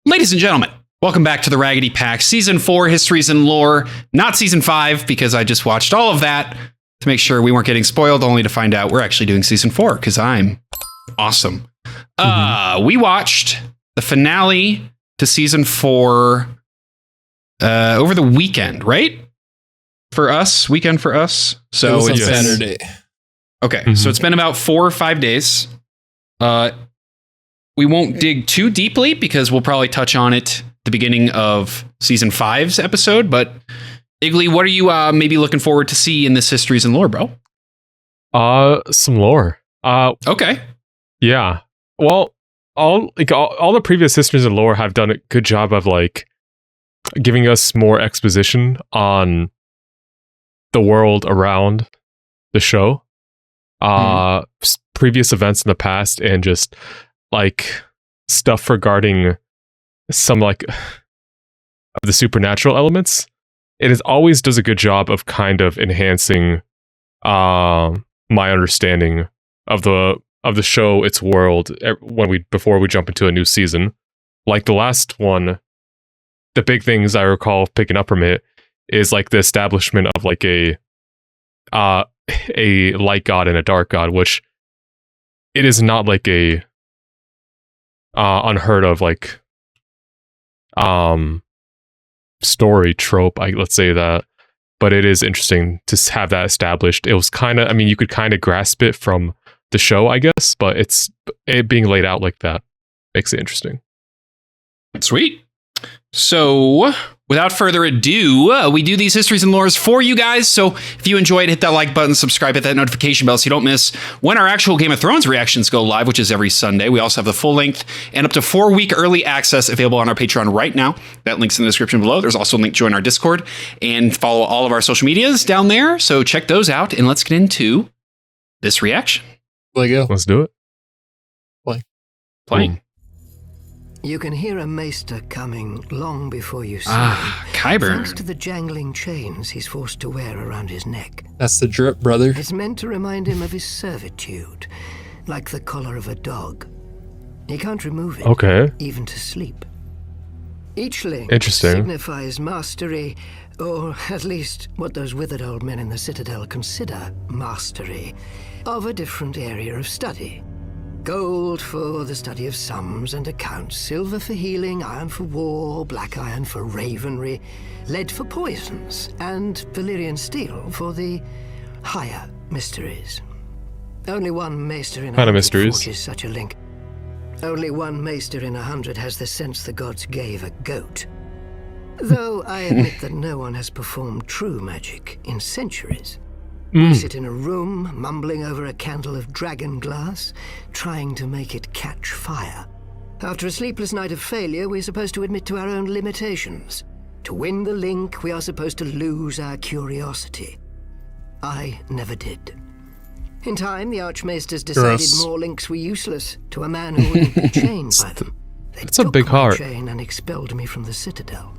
Ladies and gentlemen, welcome back to the Raggedy Pack, Season 4, Histories and Lore. Not Season 5, because I just watched all of that to make sure we weren't getting spoiled, only to find out we're actually doing Season 4, because I'm awesome. We watched the finale to Season 4 over the weekend, right? For us, weekend for us. So it was it's been Saturday. Okay, so it's been about 4 or 5 days. We won't dig too deeply because we'll probably touch on it at the beginning of Season 5's episode. But Iggly, what are you maybe looking forward to see in this Histories and Lore, bro? Some lore. Okay. Yeah. Well, all the previous Histories and Lore have done a good job of like giving us more exposition on the world around the show. Previous events in the past and just like stuff regarding some like of the supernatural elements. It always does a good job of kind of enhancing my understanding of the show, its world before we jump into a new season. Like the last one, the big things I recall picking up from it is like the establishment of like a light god and a dark god, which it is not like a unheard of like story trope, let's say that, but it is interesting to have that established. It was kind of, I mean, you could kind of grasp it from the show, I guess, but it being laid out like that makes it interesting. Sweet. So, without further ado, we do these Histories and Lores for you guys. So, if you enjoyed, hit that like button, subscribe, hit that notification bell so you don't miss when our actual Game of Thrones reactions go live, which is every Sunday. We also have the full length and up to 4-week early access available on our Patreon right now. That link's in the description below. There's also a link to join our Discord and follow all of our social medias down there. So, check those out and let's get into this reaction. Let's do it. Playing. You can hear a maester coming long before you see him. Kyber. Thanks to the jangling chains he's forced to wear around his neck. That's the drip, brother. It's meant to remind him of his servitude, like the collar of a dog. He can't remove it, even to sleep. Each link signifies mastery, or at least what those withered old men in the Citadel consider mastery, of a different area of study. Gold for the study of sums and accounts, silver for healing, iron for war, black iron for ravenry, lead for poisons, and Valyrian steel for the higher mysteries. Only one maester in 100 forges such a link. Only one maester in 100 has the sense the gods gave a goat. Though I admit that no one has performed true magic in centuries. We sit in a room, mumbling over a candle of dragon glass, trying to make it catch fire. After a sleepless night of failure, we're supposed to admit to our own limitations. To win the link, we are supposed to lose our curiosity. I never did. In time, the Archmaesters decided more links were useless to a man who wouldn't be chained by them. They took a big my heart. chain and expelled me from the Citadel.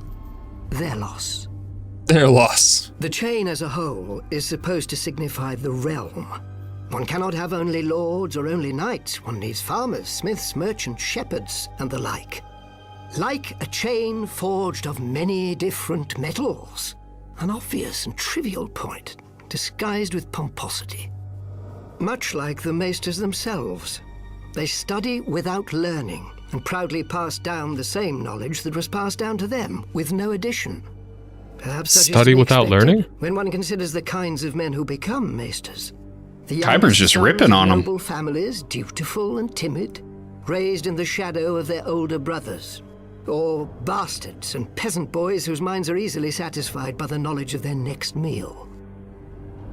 Their loss. Their loss. The chain as a whole is supposed to signify the realm. One cannot have only lords or only knights. One needs farmers, smiths, merchants, shepherds, and the like. Like a chain forged of many different metals. An obvious and trivial point, disguised with pomposity. Much like the maesters themselves. They study without learning, and proudly pass down the same knowledge that was passed down to them, with no addition. Perhaps study without learning? When one considers the kinds of men who become maesters. The Kyber's just ripping on them. Noble families, dutiful and timid, raised in the shadow of their older brothers. Or bastards and peasant boys whose minds are easily satisfied by the knowledge of their next meal.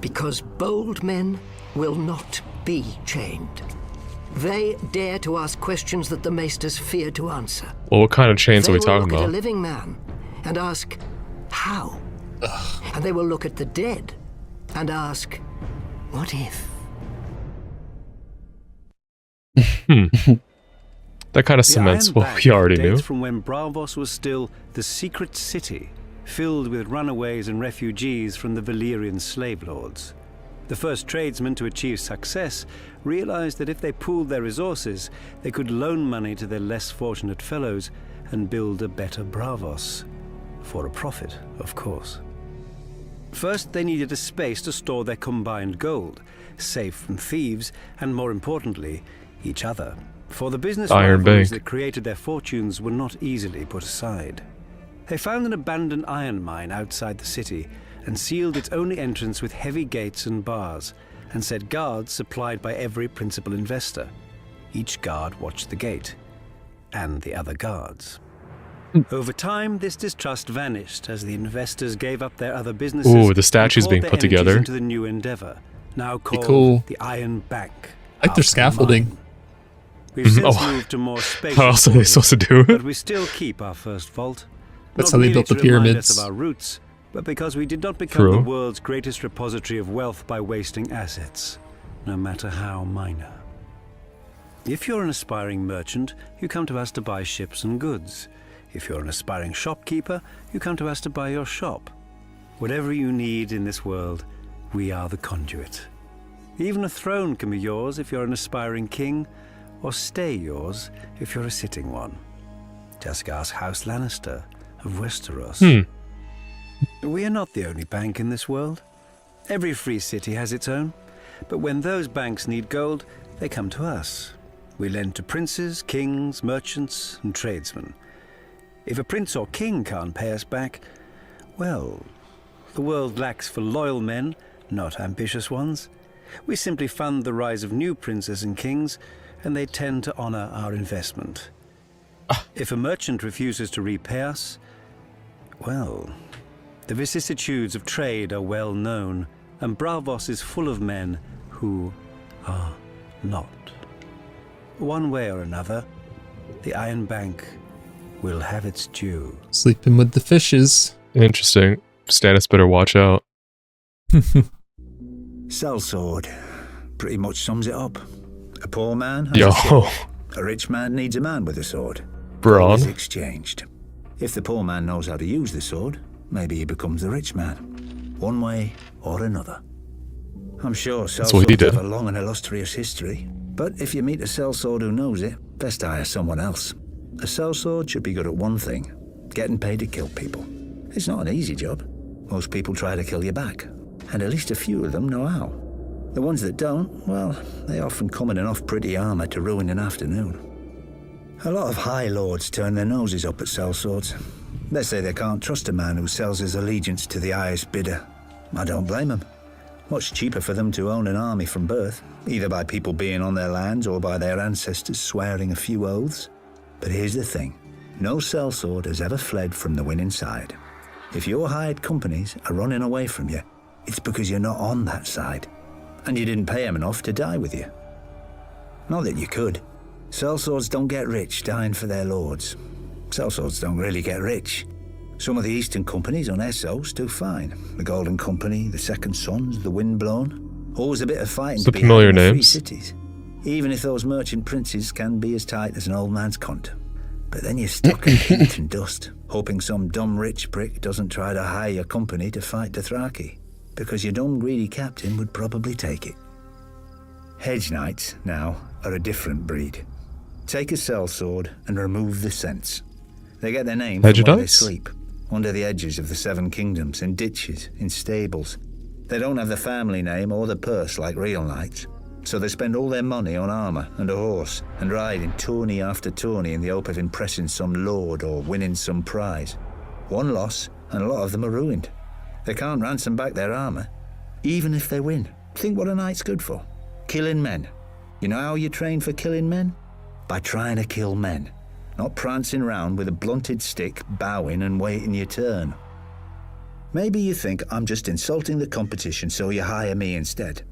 Because bold men will not be chained. They dare to ask questions that the maesters fear to answer. Well, what kind of chains are we talking They will look about? at a living man and ask, how? And they will look at the dead and ask, what if? That kind of cements what we already knew. From when Braavos was still the secret city, filled with runaways and refugees from the Valyrian slave lords. The first tradesmen to achieve success realized that if they pooled their resources, they could loan money to their less fortunate fellows and build a better Braavos. For a profit, of course. First, they needed a space to store their combined gold, safe from thieves, and more importantly, each other. For the business rivalries that created their fortunes were not easily put aside. They found an abandoned iron mine outside the city and sealed its only entrance with heavy gates and bars, and set guards supplied by every principal investor. Each guard watched the gate, and the other guards. Over time, this distrust vanished as the investors gave up their other businesses. Ooh, the statue's being put together. Into the new endeavor, now called the Iron Bank. I like their scaffolding. We've since moved to more spacious. How else are they supposed to do it? But we still keep our first vault. That's how they built the pyramids. Of our roots, but because we did not become the world's greatest repository of wealth by wasting assets, no matter how minor. If you're an aspiring merchant, you come to us to buy ships and goods. If you're an aspiring shopkeeper, you come to us to buy your shop. Whatever you need in this world, we are the conduit. Even a throne can be yours if you're an aspiring king, or stay yours if you're a sitting one. Just ask House Lannister of Westeros. We are not the only bank in this world. Every free city has its own, but when those banks need gold, they come to us. We lend to princes, kings, merchants, and tradesmen. If a prince or king can't pay us back, well, the world lacks for loyal men, not ambitious ones. We simply fund the rise of new princes and kings, and they tend to honor our investment. If a merchant refuses to repay us, well, the vicissitudes of trade are well known, and Braavos is full of men who are not. One way or another, the Iron Bank will have its due. Sleeping with the fishes. Interesting. Stannis better watch out. Sellsword. Pretty much sums it up. A poor man has Yo. a sword. A rich man needs a man with a sword. Braun. Is exchanged. If the poor man knows how to use the sword, maybe he becomes the rich man. One way or another. I'm sure sellswords have a long and illustrious history, but if you meet a sellsword who knows it, best hire someone else. A sellsword should be good at one thing, getting paid to kill people. It's not an easy job. Most people try to kill you back, and at least a few of them know how. The ones that don't, well, they often come in enough pretty armor to ruin an afternoon. A lot of high lords turn their noses up at sellswords. They say they can't trust a man who sells his allegiance to the highest bidder. I don't blame them. Much cheaper for them to own an army from birth, either by people being on their lands or by their ancestors swearing a few oaths. But here's the thing. No sellsword has ever fled from the winning side. If your hired companies are running away from you, it's because you're not on that side, and you didn't pay them enough to die with you. Not that you could. Sellswords don't get rich dying for their lords. Sellswords don't really get rich. Some of the Eastern companies on Essos do fine. The Golden Company, the Second Sons, the Windblown. Always a bit of fighting to be had in the free cities. Even if those merchant princes can be as tight as an old man's cunt. But then you're stuck in heat and dust, hoping some dumb rich prick doesn't try to hire your company to fight Dothraki, because your dumb greedy captain would probably take it. Hedge Knights, now, are a different breed. Take a sellsword and remove the sense. They get their name from where they sleep, under the edges of the Seven Kingdoms, in ditches, in stables. They don't have the family name or the purse like real knights. So they spend all their money on armour and a horse, and ride in tourney after tourney in the hope of impressing some lord or winning some prize. One loss, and a lot of them are ruined. They can't ransom back their armour, even if they win. Think what a knight's good for. Killing men. You know how you train for killing men? By trying to kill men. Not prancing round with a blunted stick, bowing and waiting your turn. Maybe you think I'm just insulting the competition so you hire me instead.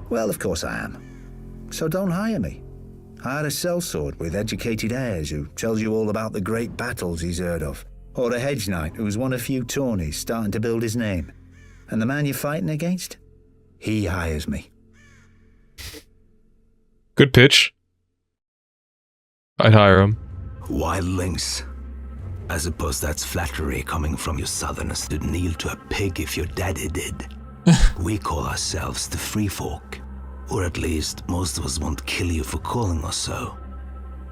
Well, of course I am. So don't hire me. Hire a sellsword with educated heirs who tells you all about the great battles he's heard of. Or a hedge knight who's won a few tourneys starting to build his name. And the man you're fighting against? He hires me. Good pitch. I'd hire him. Wildlings. I suppose that's flattery coming from you southerners to kneel to a pig if your daddy did. We call ourselves the free folk. Or at least, most of us won't kill you for calling us so.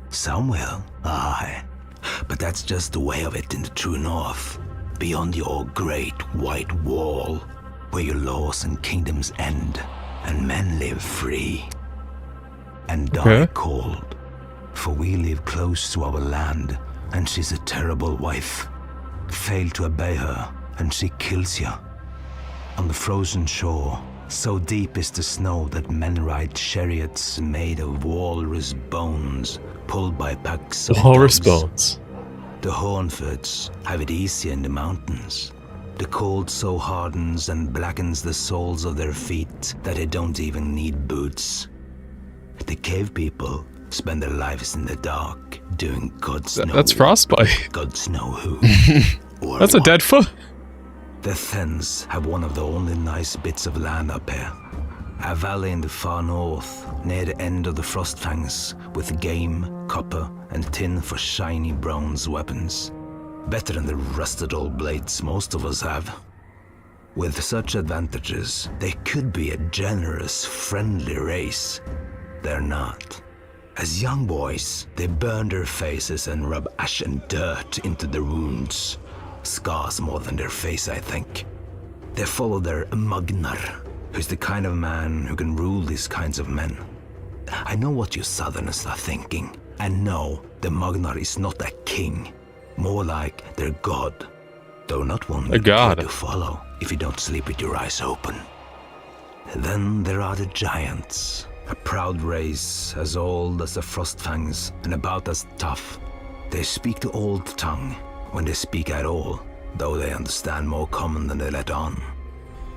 Some will, aye. But that's just the way of it in the true north. Beyond your great white wall, where your laws and kingdoms end, and men live free. And die cold. For we live close to our land, and she's a terrible wife. Fail to obey her, and she kills you. On the frozen shore, so deep is the snow that men ride chariots made of walrus bones, pulled by packs of walrus dogs. Bones. The Hornfoots have it easier in the mountains. The cold so hardens and blackens the soles of their feet that they don't even need boots. The cave people spend their lives in the dark, doing God's know. That's frostbite. God's know who. That's a dead foot. The Thens have one of the only nice bits of land up here. A valley in the far north, near the end of the Frostfangs, with game, copper, and tin for shiny bronze weapons. Better than the rusted old blades most of us have. With such advantages, they could be a generous, friendly race. They're not. As young boys, they burn their faces and rub ash and dirt into their wounds. Scars more than their face, I think. They follow their Magnar, who's the kind of man who can rule these kinds of men. I know what you Southerners are thinking, and no, the Magnar is not a king, more like their god, though not one a god to follow if you don't sleep with your eyes open. Then there are the giants, a proud race as old as the Frostfangs and about as tough. They speak the old tongue, when they speak at all, though they understand more common than they let on.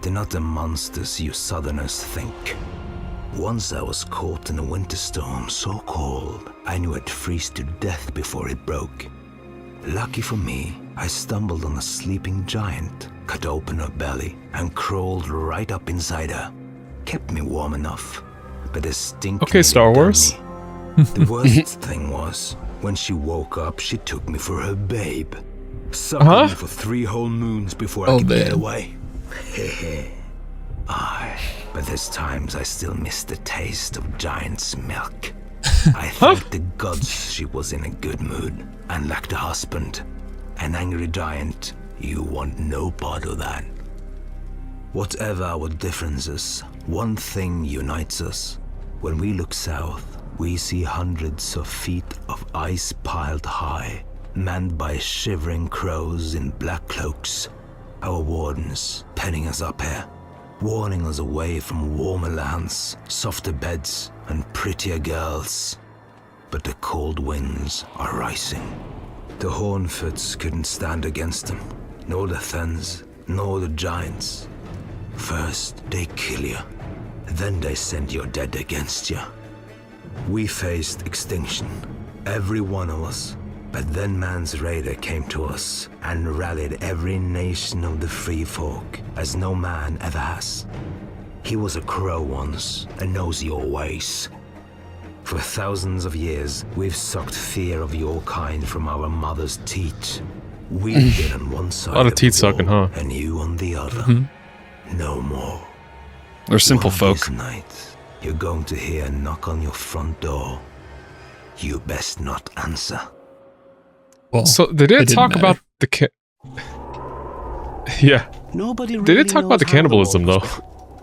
They're not the monsters you Southerners think. Once I was caught in a winter storm so cold, I knew I'd freeze to death before it broke. Lucky for me, I stumbled on a sleeping giant, cut open her belly, and crawled right up inside her. Kept me warm enough, but the stink. Okay, Star Wars. The worst thing was, when she woke up, she took me for her babe. Suckled me for 3 whole moons before I could get away. Aye, but there's times I still miss the taste of giant's milk. I thank the gods she was in a good mood and lacked a husband. An angry giant, you want no part of that. Whatever our differences, one thing unites us. When we look south, we see hundreds of feet of ice piled high, manned by shivering crows in black cloaks. Our wardens penning us up here, warning us away from warmer lands, softer beds, and prettier girls. But the cold winds are rising. The Hornfoots couldn't stand against them, nor the Thens, nor the giants. First they kill you, then they send your dead against you. We faced extinction, every one of us, but then man's raider came to us and rallied every nation of the free folk, as no man ever has. He was a crow once and knows your ways. For thousands of years, we've sucked fear of your kind from our mother's teeth. We've been on one side a lot of teeth sucking, huh? And you on the other. No more. They're simple folk. Tonight, you're going to hear a knock on your front door. You best not answer. Well, so they didn't talk about the yeah. Nobody really they didn't talk about the cannibalism though.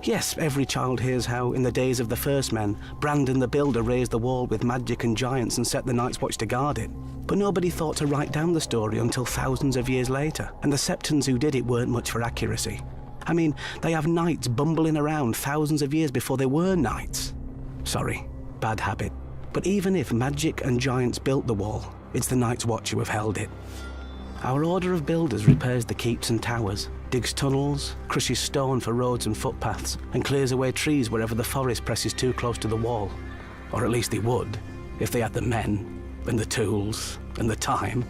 Yes, every child hears how, in the days of the first men, Brandon the Builder raised the wall with magic and giants and set the Night's Watch to guard it. But nobody thought to write down the story until thousands of years later, and the Septons who did it weren't much for accuracy. I mean, they have knights bumbling around thousands of years before they were knights. Sorry, bad habit. But even if magic and giants built the wall, it's the Night's Watch who have held it. Our order of builders repairs the keeps and towers, digs tunnels, crushes stone for roads and footpaths, and clears away trees wherever the forest presses too close to the wall. Or at least they would, if they had the men, and the tools, and the time.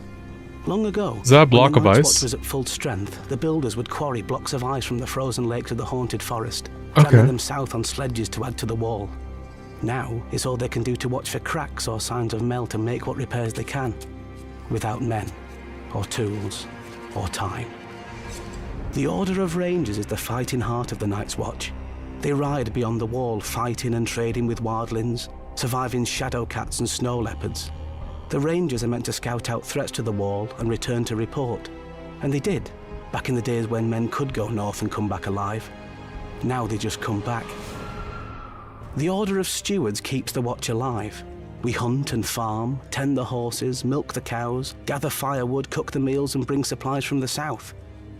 Long ago, is that a block when the of Night's ice? Watch was at full strength, the builders would quarry blocks of ice from the frozen lake to the haunted forest, dragging them south on sledges to add to the wall. Now, it's all they can do to watch for cracks or signs of melt and make what repairs they can, without men, or tools, or time. The Order of Rangers is the fighting heart of the Night's Watch. They ride beyond the wall, fighting and trading with wildlings, surviving shadow cats and snow leopards. The rangers are meant to scout out threats to the wall and return to report. And they did, back in the days when men could go north and come back alive. Now they just come back. The Order of Stewards keeps the watch alive. We hunt and farm, tend the horses, milk the cows, gather firewood, cook the meals and bring supplies from the south.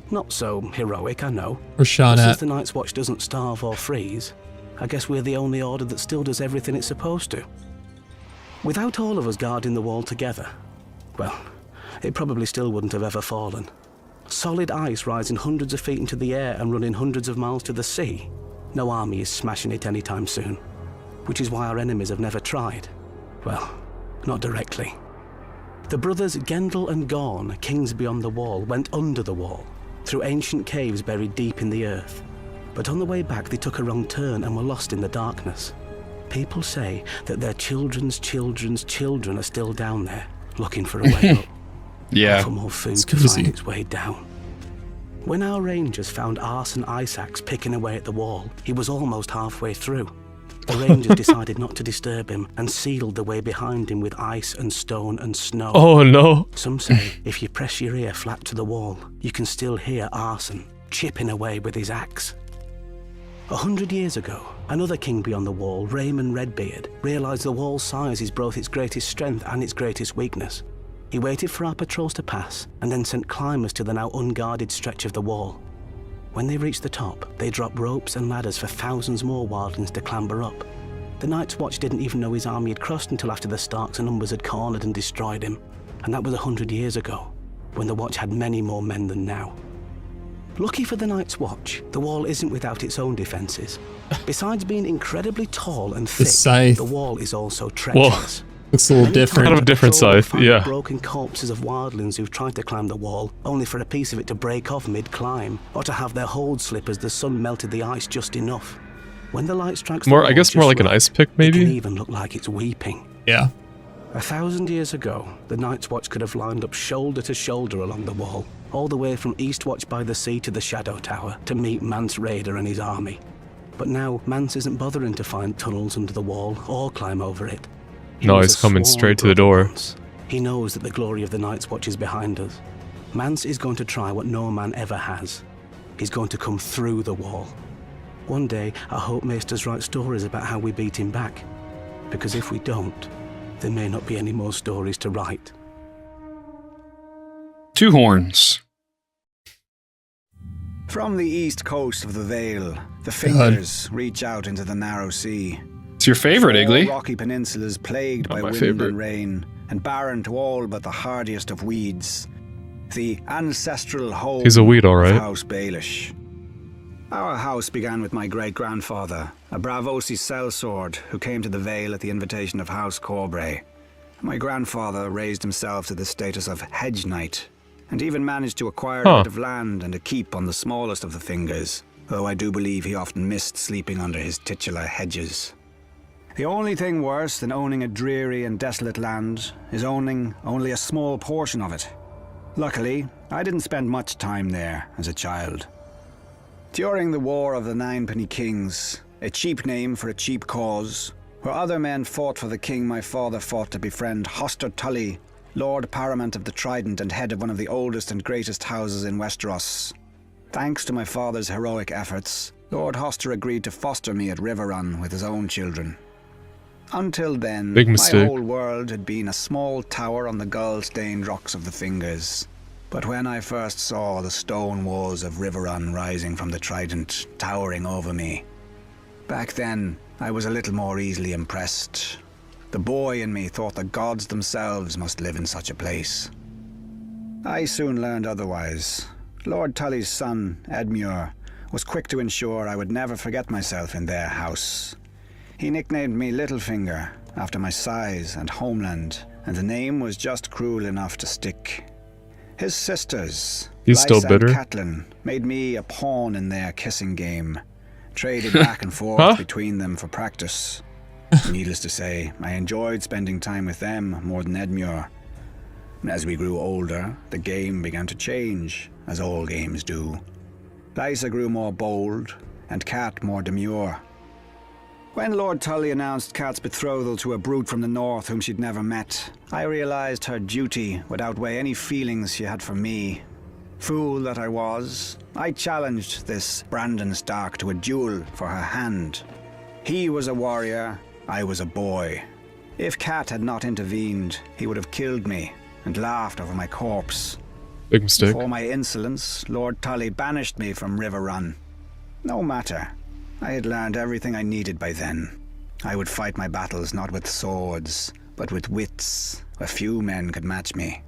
Not so heroic, I know. But since the Night's Watch doesn't starve or freeze, I guess we're the only order that still does everything it's supposed to. Without all of us guarding the wall together, well, it probably still wouldn't have ever fallen. Solid ice rising hundreds of feet into the air and running hundreds of miles to the sea. No army is smashing it anytime soon, which is why our enemies have never tried. Well, not directly. The brothers Gendel and Gorn, kings beyond the wall, went under the wall, through ancient caves buried deep in the earth. But on the way back they took a wrong turn and were lost in the darkness. People say that their children's children's children are still down there, looking for a way up. Yeah, for more food to find its way down. When our rangers found Arson Isaacs picking away at the wall, he was almost halfway through. The rangers decided not to disturb him and sealed the way behind him with ice and stone and snow. Oh no. Some say if you press your ear flat to the wall, you can still hear Arson chipping away with his axe. 100 years ago, another king beyond the wall, Raymond Redbeard, realised the wall's size is both its greatest strength and its greatest weakness. He waited for our patrols to pass and then sent climbers to the now unguarded stretch of the wall. When they reached the top, they dropped ropes and ladders for thousands more wildlings to clamber up. The Night's Watch didn't even know his army had crossed until after the Starks and Umbers had cornered and destroyed him. And that was 100 years ago, when the Watch had many more men than now. Lucky for the Night's Watch, the wall isn't without its own defences. Besides being incredibly tall and thick, the wall is also treacherous. Looks a little different. Kind of a different scythe, yeah. Broken corpses of wildlings who've tried to climb the wall, only for a piece of it to break off mid-climb, or to have their hold slip as the sun melted the ice just enough. When the light strikes I guess more like an ice pick, maybe? It can even look like it's weeping. Yeah. 1,000 years ago, the Night's Watch could have lined up shoulder to shoulder along the wall, all the way from Eastwatch by the Sea to the Shadow Tower, to meet Mance Rayder and his army. But now, Mance isn't bothering to find tunnels under the wall, or climb over it. No, he's coming straight to the door. He knows that the glory of the Night's Watch is behind us. Mance is going to try what no man ever has. He's going to come through the wall. One day, I hope Maesters write stories about how we beat him back. Because if we don't, there may not be any more stories to write. Two horns. From the east coast of the Vale, the fingers reach out into the narrow sea. It's your favorite, Iggly. Rocky peninsulas plagued by wind and rain, and barren to all but the hardiest of weeds. The ancestral home He's a weed, all right. of House Baelish. Our house began with my great-grandfather, a Bravosi sellsword who came to the Vale at the invitation of House Corbray. My grandfather raised himself to the status of hedge knight, and even managed to acquire a bit of land and a keep on the smallest of the fingers, though I do believe he often missed sleeping under his titular hedges. The only thing worse than owning a dreary and desolate land is owning only a small portion of it. Luckily, I didn't spend much time there as a child. During the War of the Ninepenny Kings, a cheap name for a cheap cause, where other men fought for the king my father fought to befriend Hoster Tully, Lord Paramount of the Trident and head of one of the oldest and greatest houses in Westeros. Thanks to my father's heroic efforts, Lord Hoster agreed to foster me at Riverrun with his own children. Until then, my whole world had been a small tower on the gull-stained rocks of the Fingers. But when I first saw the stone walls of Riverrun rising from the Trident, towering over me, back then I was a little more easily impressed. The boy in me thought the gods themselves must live in such a place. I soon learned otherwise. Lord Tully's son, Edmure, was quick to ensure I would never forget myself in their house. He nicknamed me Littlefinger, after my size and homeland, and the name was just cruel enough to stick. His sisters, Lysa and Catelyn, made me a pawn in their kissing game, traded back and forth between them for practice. Needless to say, I enjoyed spending time with them more than Edmure. As we grew older, the game began to change, as all games do. Lysa grew more bold, and Cat more demure. When Lord Tully announced Cat's betrothal to a brute from the north whom she'd never met, I realized her duty would outweigh any feelings she had for me. Fool that I was, I challenged this Brandon Stark to a duel for her hand. He was a warrior, I was a boy. If Cat had not intervened, he would have killed me and laughed over my corpse. Big mistake. For my insolence, Lord Tully banished me from River Run. No matter. I had learned everything I needed by then. I would fight my battles not with swords, but with wits, where few men could match me.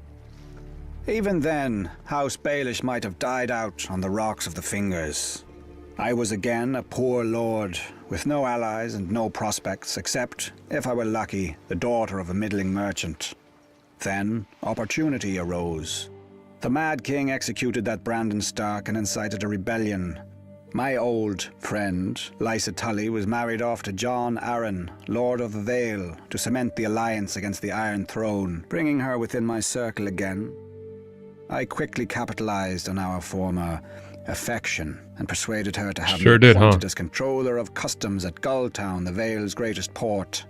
Even then, House Baelish might have died out on the rocks of the Fingers. I was again a poor lord, with no allies and no prospects, except, if I were lucky, the daughter of a middling merchant. Then, opportunity arose. The Mad King executed that Brandon Stark and incited a rebellion. My old friend, Lysa Tully, was married off to John Arryn, Lord of the Vale, to cement the alliance against the Iron Throne, bringing her within my circle again. I quickly capitalized on our former affection and persuaded her to have me appointed as controller of customs at Gulltown, the Vale's greatest port.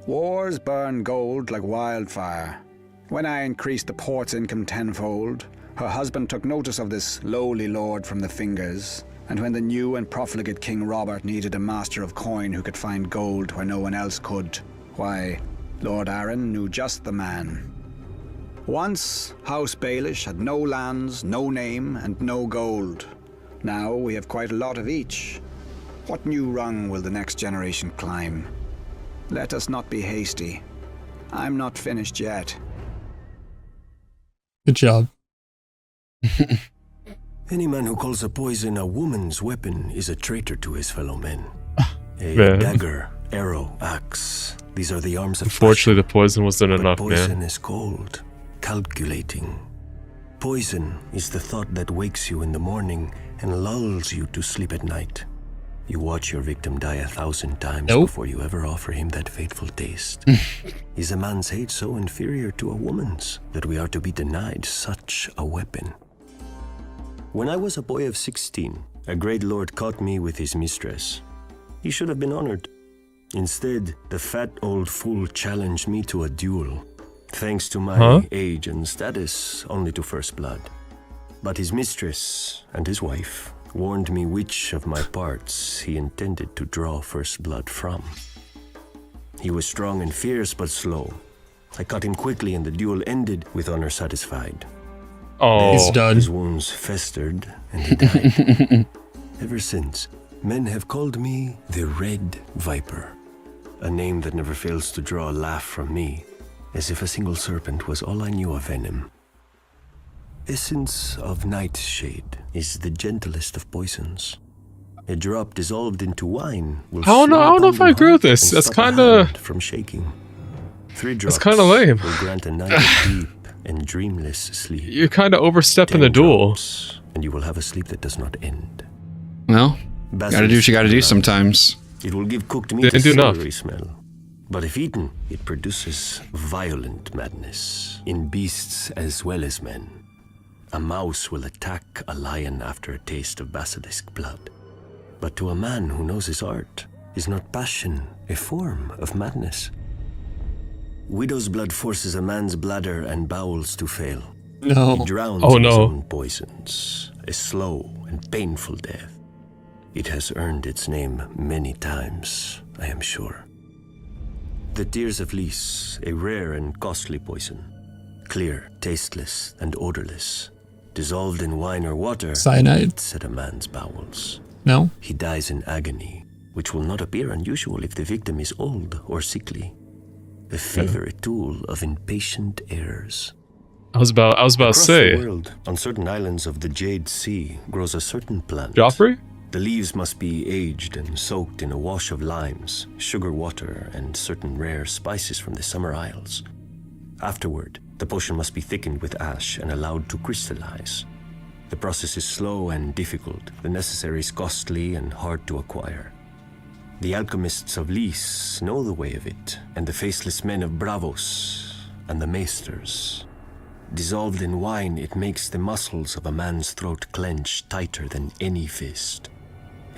Wars burn gold like wildfire. When I increased the port's income tenfold, her husband took notice of this lowly lord from the Fingers, and when the new and profligate King Robert needed a master of coin who could find gold where no one else could, why, Lord Arryn knew just the man. Once, House Baelish had no lands, no name, and no gold. Now we have quite a lot of each. What new rung will the next generation climb? Let us not be hasty. I'm not finished yet. Good job. Any man who calls a poison a woman's weapon is a traitor to his fellow men. A dagger, arrow, axe. These are the arms of Unfortunately, the poison wasn't enough, poison man. is cold, calculating. Poison is the thought that wakes you in the morning and lulls you to sleep at night. You watch your victim die 1,000 times before you ever offer him that fateful taste. Is a man's hate so inferior to a woman's that we are to be denied such a weapon? When I was a boy of 16, a great lord caught me with his mistress. He should have been honored. Instead, the fat old fool challenged me to a duel, thanks to my age and status, only to first blood. But his mistress and his wife warned me which of my parts he intended to draw first blood from. He was strong and fierce, but slow. I caught him quickly, and the duel ended with honor satisfied. Oh, he's done. His wounds festered, and he died. Ever since, men have called me the Red Viper, a name that never fails to draw a laugh from me, as if a single serpent was all I knew of venom. Essence of nightshade is the gentlest of poisons. A drop dissolved into wine will I don't know if I agree with this. That's kind of from shaking. 3 drops that's kind of lame. will grant a night of deep and dreamless sleep. You're kind of overstepping the duel. And you will have a sleep that does not end. Well, gotta do what you gotta do sometimes. It will give cooked meat a savory smell. But if eaten, it produces violent madness in beasts as well as men. A mouse will attack a lion after a taste of basilisk blood. But to a man who knows his art, is not passion a form of madness? Widow's blood forces a man's bladder and bowels to fail. No. He drowns in his own poisons, a slow and painful death. It has earned its name many times, I am sure. The tears of Lys, a rare and costly poison. Clear, tasteless, and odorless. Dissolved in wine or water, cyanide at a man's bowels. No. He dies in agony, which will not appear unusual if the victim is old or sickly. A favorite tool of impatient heirs. I was about to say. Across the world, on certain islands of the Jade Sea, grows a certain plant. Joffrey? The leaves must be aged and soaked in a wash of limes, sugar water, and certain rare spices from the Summer Isles. Afterward, the potion must be thickened with ash and allowed to crystallize. The process is slow and difficult, the necessaries costly and hard to acquire. The alchemists of Lys know the way of it, and the faceless men of Bravos and the maesters. Dissolved in wine, it makes the muscles of a man's throat clench tighter than any fist.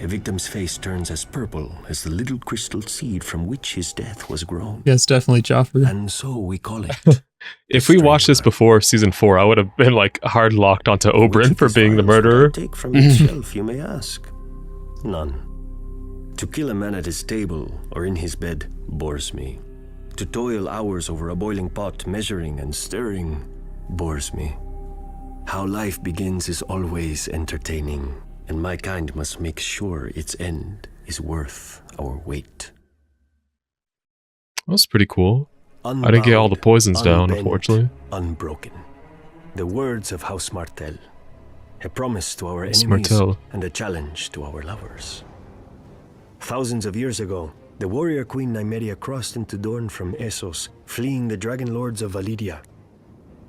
A victim's face turns as purple as the little crystal seed from which his death was grown. Yeah, it's definitely Joffrey. And so we call it. If we watched this before season 4, I would have been like hard locked onto Oberyn for being the murderer. Take from its shelf, you may ask. None. To kill a man at his table or in his bed bores me. To toil hours over a boiling pot, measuring and stirring, bores me. How life begins is always entertaining, and my kind must make sure its end is worth our wait. That's pretty cool. Unbound, I didn't get all the poisons down, unbent, unfortunately. Unbroken. The words of House Martell. A promise to our enemies Martell. and a challenge to our lovers. Thousands of years ago, the warrior queen Nymeria crossed into Dorne from Essos, fleeing the dragon lords of Validia.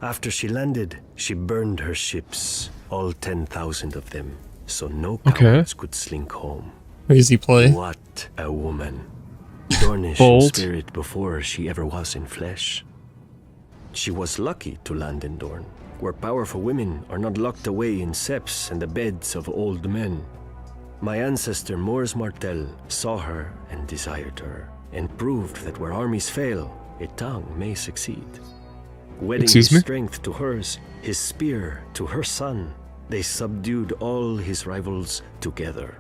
After she landed, she burned her ships, all 10,000 of them, so no cowards could slink home. Crazy play. What a woman. Dornish in spirit before she ever was in flesh. She was lucky to land in Dorne, where powerful women are not locked away in septs and the beds of old men. My ancestor Mors Martell saw her and desired her, and proved that where armies fail, a tongue may succeed. Wedding his strength to hers, his spear to her son, they subdued all his rivals together.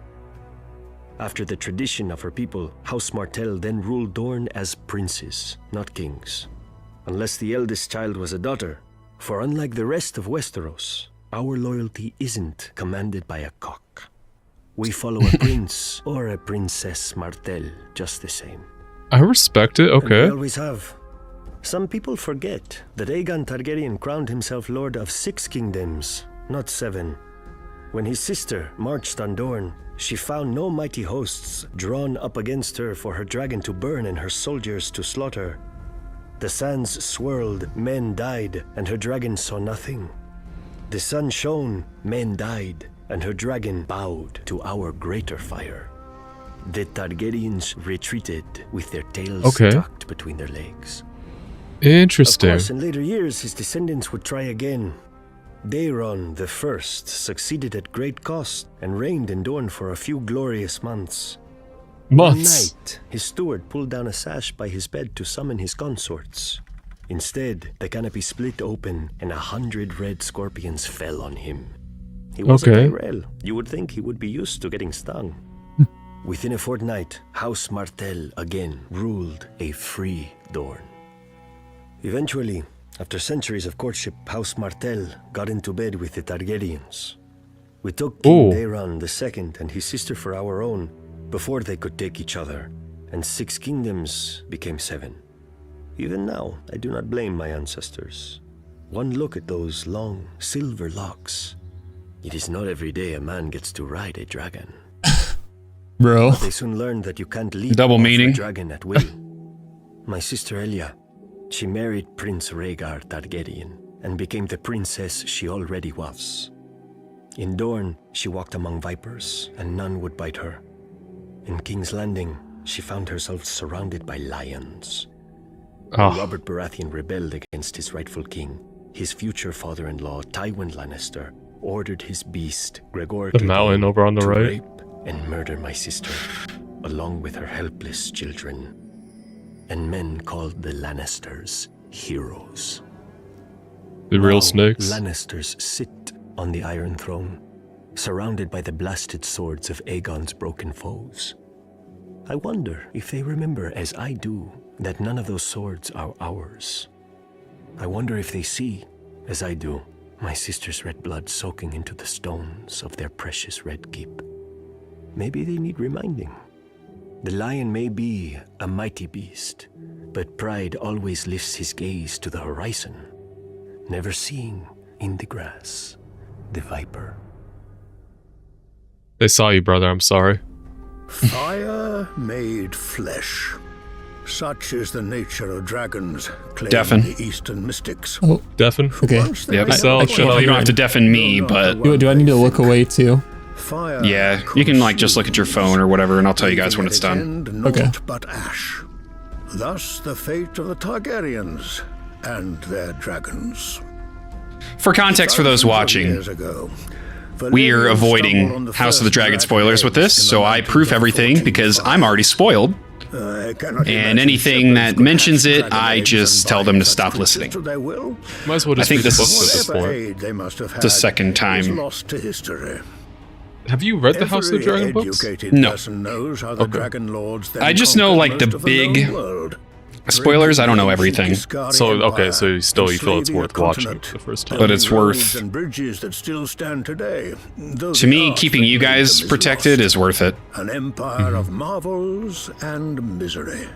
After the tradition of her people, House Martell then ruled Dorne as princes, not kings. Unless the eldest child was a daughter, for unlike the rest of Westeros, our loyalty isn't commanded by a cock. We follow a prince or a princess Martell just the same. I respect it, okay. And we always have. Some people forget that Aegon Targaryen crowned himself lord of 6 kingdoms, not 7. When his sister marched on Dorne, she found no mighty hosts drawn up against her for her dragon to burn and her soldiers to slaughter. The sands swirled, men died, and her dragon saw nothing. The sun shone, men died, and her dragon bowed to our greater fire. The Targaryens retreated with their tails tucked between their legs. Interesting. Of course, in later years, his descendants would try again. Daeron the First succeeded at great cost and reigned in Dorne for a few glorious months. One night, his steward pulled down a sash by his bed to summon his consorts. Instead, the canopy split open and 100 red scorpions fell on him. He was a Tyrell. You would think he would be used to getting stung. Within a fortnight, House Martell again ruled a free Dorne. Eventually, after centuries of courtship, House Martell got into bed with the Targaryens. We took King Daeron II and his sister for our own before they could take each other, and 6 kingdoms became 7. Even now, I do not blame my ancestors. One look at those long, silver locks. It is not every day a man gets to ride a dragon. Bro. But they soon learned that you can't leap double off meaning. a dragon at will. My sister Elia, she married Prince Rhaegar Targaryen and became the princess she already was. In Dorne, she walked among vipers, and none would bite her. In King's Landing, she found herself surrounded by lions. When Robert Baratheon rebelled against his rightful king, his future father-in-law, Tywin Lannister, ordered his beast, Gregor the mountain over on the right, rape and murder my sister, along with her helpless children. And men called the Lannisters heroes. The real snakes. Lannisters sit on the Iron Throne, surrounded by the blasted swords of Aegon's broken foes. I wonder if they remember, as I do, that none of those swords are ours. I wonder if they see, as I do, my sister's red blood soaking into the stones of their precious red keep. Maybe they need reminding. The lion may be a mighty beast, but pride always lifts his gaze to the horizon, never seeing in the grass the viper. They saw you, brother. I'm sorry. Fire made flesh. Such is the nature of dragons, claim the Eastern mystics. Oh, deafen? Okay. Yep. Well, you don't have to deafen me, but... Do I need to look away too? Yeah, you can like just look at your phone or whatever, and I'll tell you guys when it's done. Okay. But ash. Thus the fate of the Targaryens and their dragons. For context for those watching, Years ago, we're avoiding House of the Dragon spoilers with this, so I proof everything because I'm already spoiled. And anything that mentions it, I just tell them to stop listening. Might as well just read the books at this point. The second time. Have you read the House of the Dragon books? No. Okay. I just know like the big spoilers. I don't know everything. So okay, so you feel it's worth watching the first time. But it's worth. To me, keeping you guys protected is worth it. An empire of marvels and misery.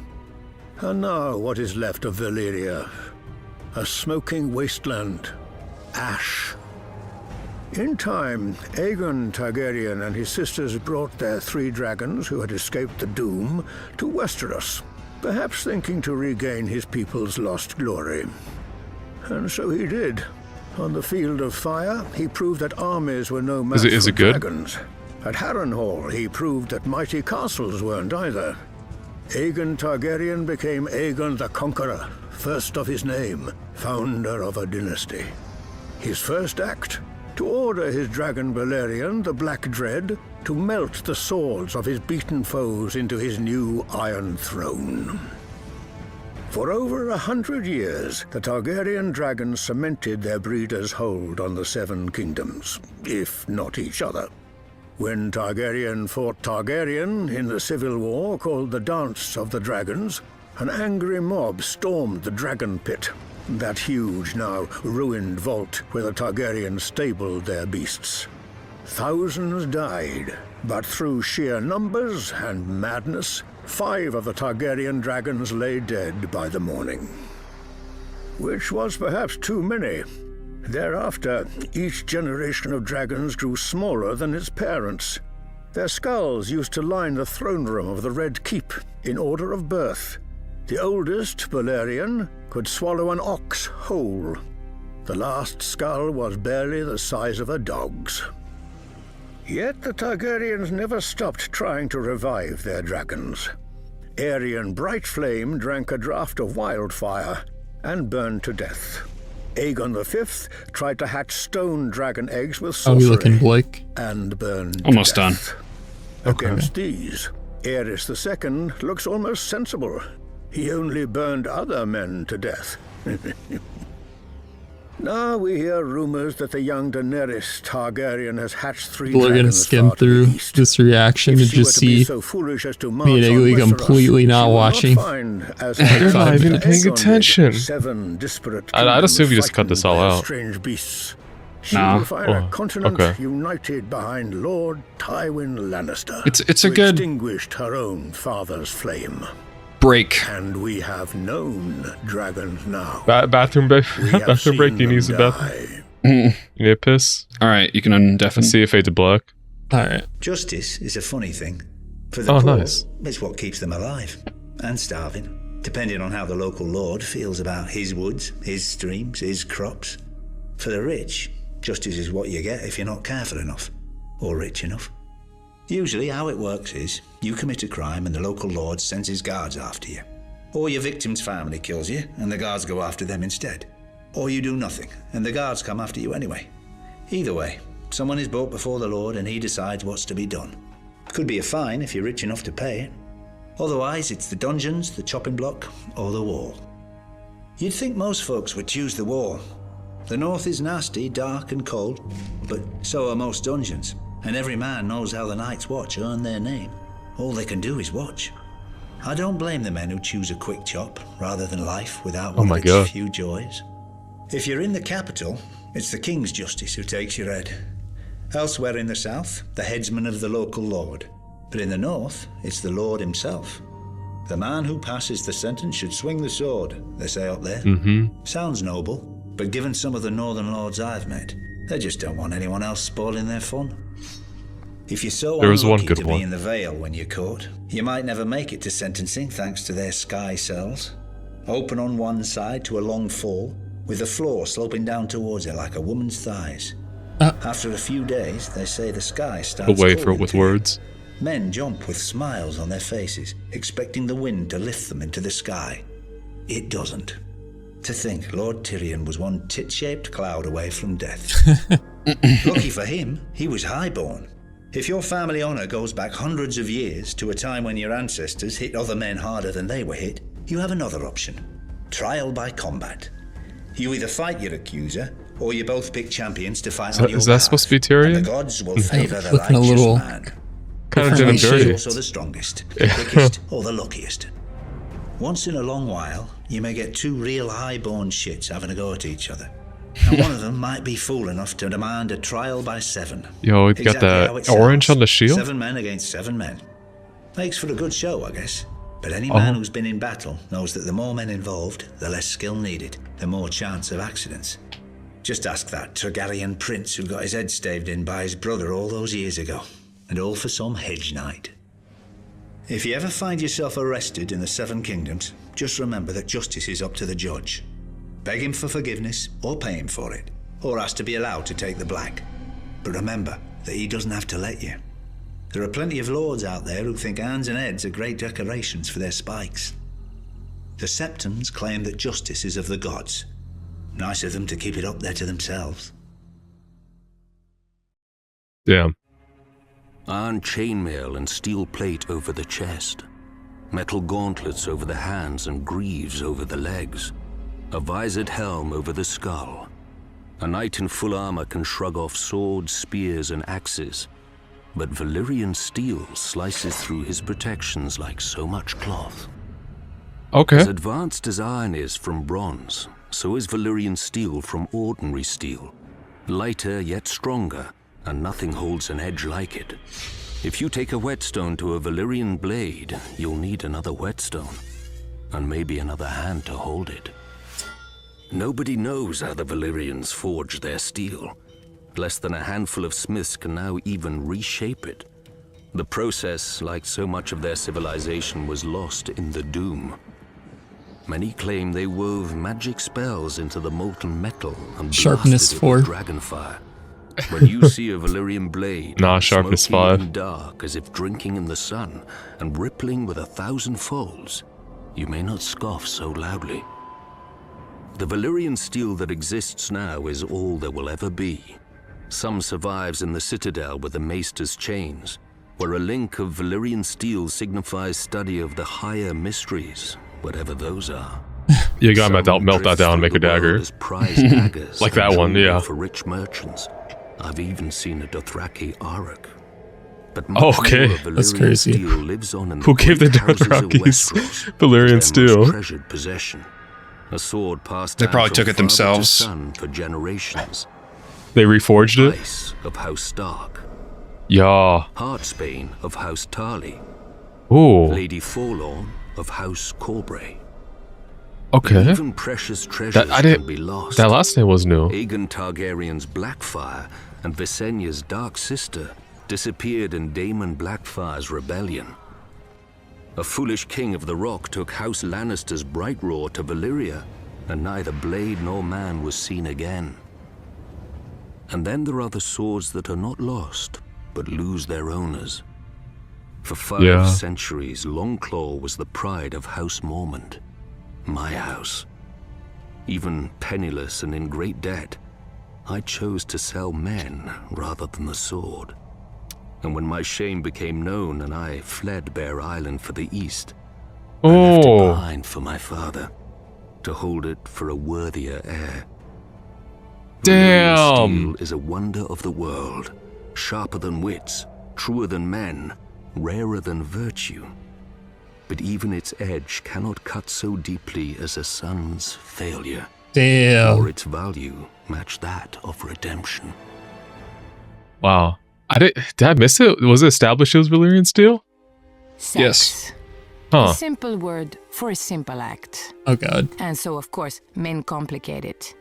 And now what is left of Valyria? A smoking wasteland. Ash. In time, Aegon Targaryen and his sisters brought their 3 dragons who had escaped the doom to Westeros, perhaps thinking to regain his people's lost glory. And so he did. On the field of fire, he proved that armies were no match for dragons. At Harrenhal, he proved that mighty castles weren't either. Aegon Targaryen became Aegon the Conqueror, first of his name, founder of a dynasty. His first act, to order his dragon Balerion, the Black Dread, to melt the swords of his beaten foes into his new Iron Throne. For over 100 years, the Targaryen dragons cemented their breeders' hold on the 7 kingdoms, if not each other. When Targaryen fought Targaryen in the civil war called the Dance of the Dragons, an angry mob stormed the Dragon Pit, that huge, now ruined vault where the Targaryens stabled their beasts. Thousands died, but through sheer numbers and madness, 5 of the Targaryen dragons lay dead by the morning. Which was perhaps too many. Thereafter, each generation of dragons grew smaller than its parents. Their skulls used to line the throne room of the Red Keep in order of birth. The oldest, Balerion, could swallow an ox whole. The last skull was barely the size of a dog's. Yet the Targaryens never stopped trying to revive their dragons. Aerion Brightflame drank a draught of wildfire and burned to death. Aegon V tried to hatch stone dragon eggs with sorcery. How are you looking, Blake? And burned almost to death. Done. Against these, Aerys II looks almost sensible. He only burned other men to death. Now we hear rumors that the young Daenerys Targaryen has hatched 3 People are going to skim through this reaction and just see me and Egli completely not watching. You're not even paying attention. I'd assume you just cut this all out. Nah. A continent united behind Lord Tywin Lannister. It's a good extinguished her own father's flame. Break. And we have known dragons now. Bathroom break. Bathroom break. Do you use the bathroom? You need a piss? All right, you can undeafen. See if fade to black. All right. Justice is a funny thing. For the poor, nice. It's what keeps them alive and starving, depending on how the local lord feels about his woods, his streams, his crops. For the rich, justice is what you get if you're not careful enough or rich enough. Usually how it works is, you commit a crime and the local lord sends his guards after you. Or your victim's family kills you and the guards go after them instead. Or you do nothing and the guards come after you anyway. Either way, someone is brought before the lord and he decides what's to be done. Could be a fine if you're rich enough to pay it. Otherwise, it's the dungeons, the chopping block, or the wall. You'd think most folks would choose the wall. The north is nasty, dark and cold, but so are most dungeons. And every man knows how the Night's Watch earn their name. All they can do is watch. I don't blame the men who choose a quick chop rather than life without one of its few joys. If you're in the capital, it's the King's Justice who takes your head. Elsewhere in the south, the headsman of the local lord. But in the north, it's the lord himself. The man who passes the sentence should swing the sword, they say up there. Sounds noble, but given some of the northern lords I've met, they just don't want anyone else spoiling their fun. If you're so unlucky to be in the Vale when you're caught, you might never make it to sentencing thanks to their sky cells. Open on one side to a long fall, with the floor sloping down towards it like a woman's thighs. After a few days, they say the sky starts wait for it with words. Men jump with smiles on their faces, expecting the wind to lift them into the sky. It doesn't. To think Lord Tyrion was one tit-shaped cloud away from death. Lucky for him, he was highborn. If your family honour goes back hundreds of years to a time when your ancestors hit other men harder than they were hit, you have another option. Trial by combat. You either fight your accuser, or you both pick champions to fight on your Is that supposed to be Tyrion? And the gods will favour the looking a righteous little man. kind of doing dirty. Also the strongest, the quickest, or the luckiest. Once in a long while, you may get two real highborn shits having a go at each other. And one of them might be fool enough to demand a trial by 7. Yo, it got the orange on the shield? 7 men against 7 men. Makes for a good show, I guess. But any man who's been in battle knows that the more men involved, the less skill needed, the more chance of accidents. Just ask that Targaryen prince who got his head staved in by his brother all those years ago. And all for some hedge knight. If you ever find yourself arrested in the 7 kingdoms, just remember that justice is up to the judge. Beg him for forgiveness, or pay him for it, or ask to be allowed to take the black. But remember that he doesn't have to let you. There are plenty of lords out there who think hands and heads are great decorations for their spikes. The Septons claim that justice is of the gods. Nice of them to keep it up there to themselves. Damn. Iron chainmail and steel plate over the chest. Metal gauntlets over the hands and greaves over the legs. A visored helm over the skull. A knight in full armor can shrug off swords, spears, and axes. But Valyrian steel slices through his protections like so much cloth. Okay. As advanced as iron is from bronze, so is Valyrian steel from ordinary steel. Lighter yet stronger, and nothing holds an edge like it. If you take a whetstone to a Valyrian blade, you'll need another whetstone, and maybe another hand to hold it. Nobody knows how the Valyrians forge their steel. Less than a handful of smiths can now even reshape it. The process, like so much of their civilization, was lost in the Doom. Many claim they wove magic spells into the molten metal and Sharpness blasted it 4. with dragonfire. When you see a Valyrian blade, Sharpness smoky 5. and dark as if drinking in the sun, and rippling with 1,000 folds, you may not scoff so loudly. The Valyrian steel that exists now is all there will ever be. Some survives in the citadel with the maester's chains, where a link of Valyrian steel signifies study of the higher mysteries, whatever those are. You got to melt that down and make a dagger. Like that one, yeah. For rich merchants. I've even seen a Dothraki Arak. But okay, that's crazy. Lives on in Who gave the Dothrakis Valyrian steel? Treasured possession. A sword passed They down probably from took it father to themselves. son for generations. They reforged it? Ice of House Stark. Yeah. Heartsbane of House Tarly. Ooh. Lady Forlorn of House Corbray. Okay. Even precious treasures can be lost. That last name was new. Aegon Targaryen's Blackfire and Visenya's dark sister disappeared in Daemon Blackfire's rebellion. A foolish king of the Rock took House Lannister's Brightroar to Valyria, and neither blade nor man was seen again. And then there are the swords that are not lost, but lose their owners. For 5 centuries, Longclaw was the pride of House Mormont, my house. Even penniless and in great debt, I chose to sell men rather than the sword. And when my shame became known and I fled Bear Island for the east, I left it behind for my father, to hold it for a worthier heir. Damn! Steel is a wonder of the world, sharper than wits, truer than men, rarer than virtue. But even its edge cannot cut so deeply as a son's failure. Damn. Or its value match that of redemption. Wow. Did I miss it? Was it established it was Valyrian steel? Sex. Yes. Huh. A simple word for a simple act. Oh god. And so, of course, men complicate it.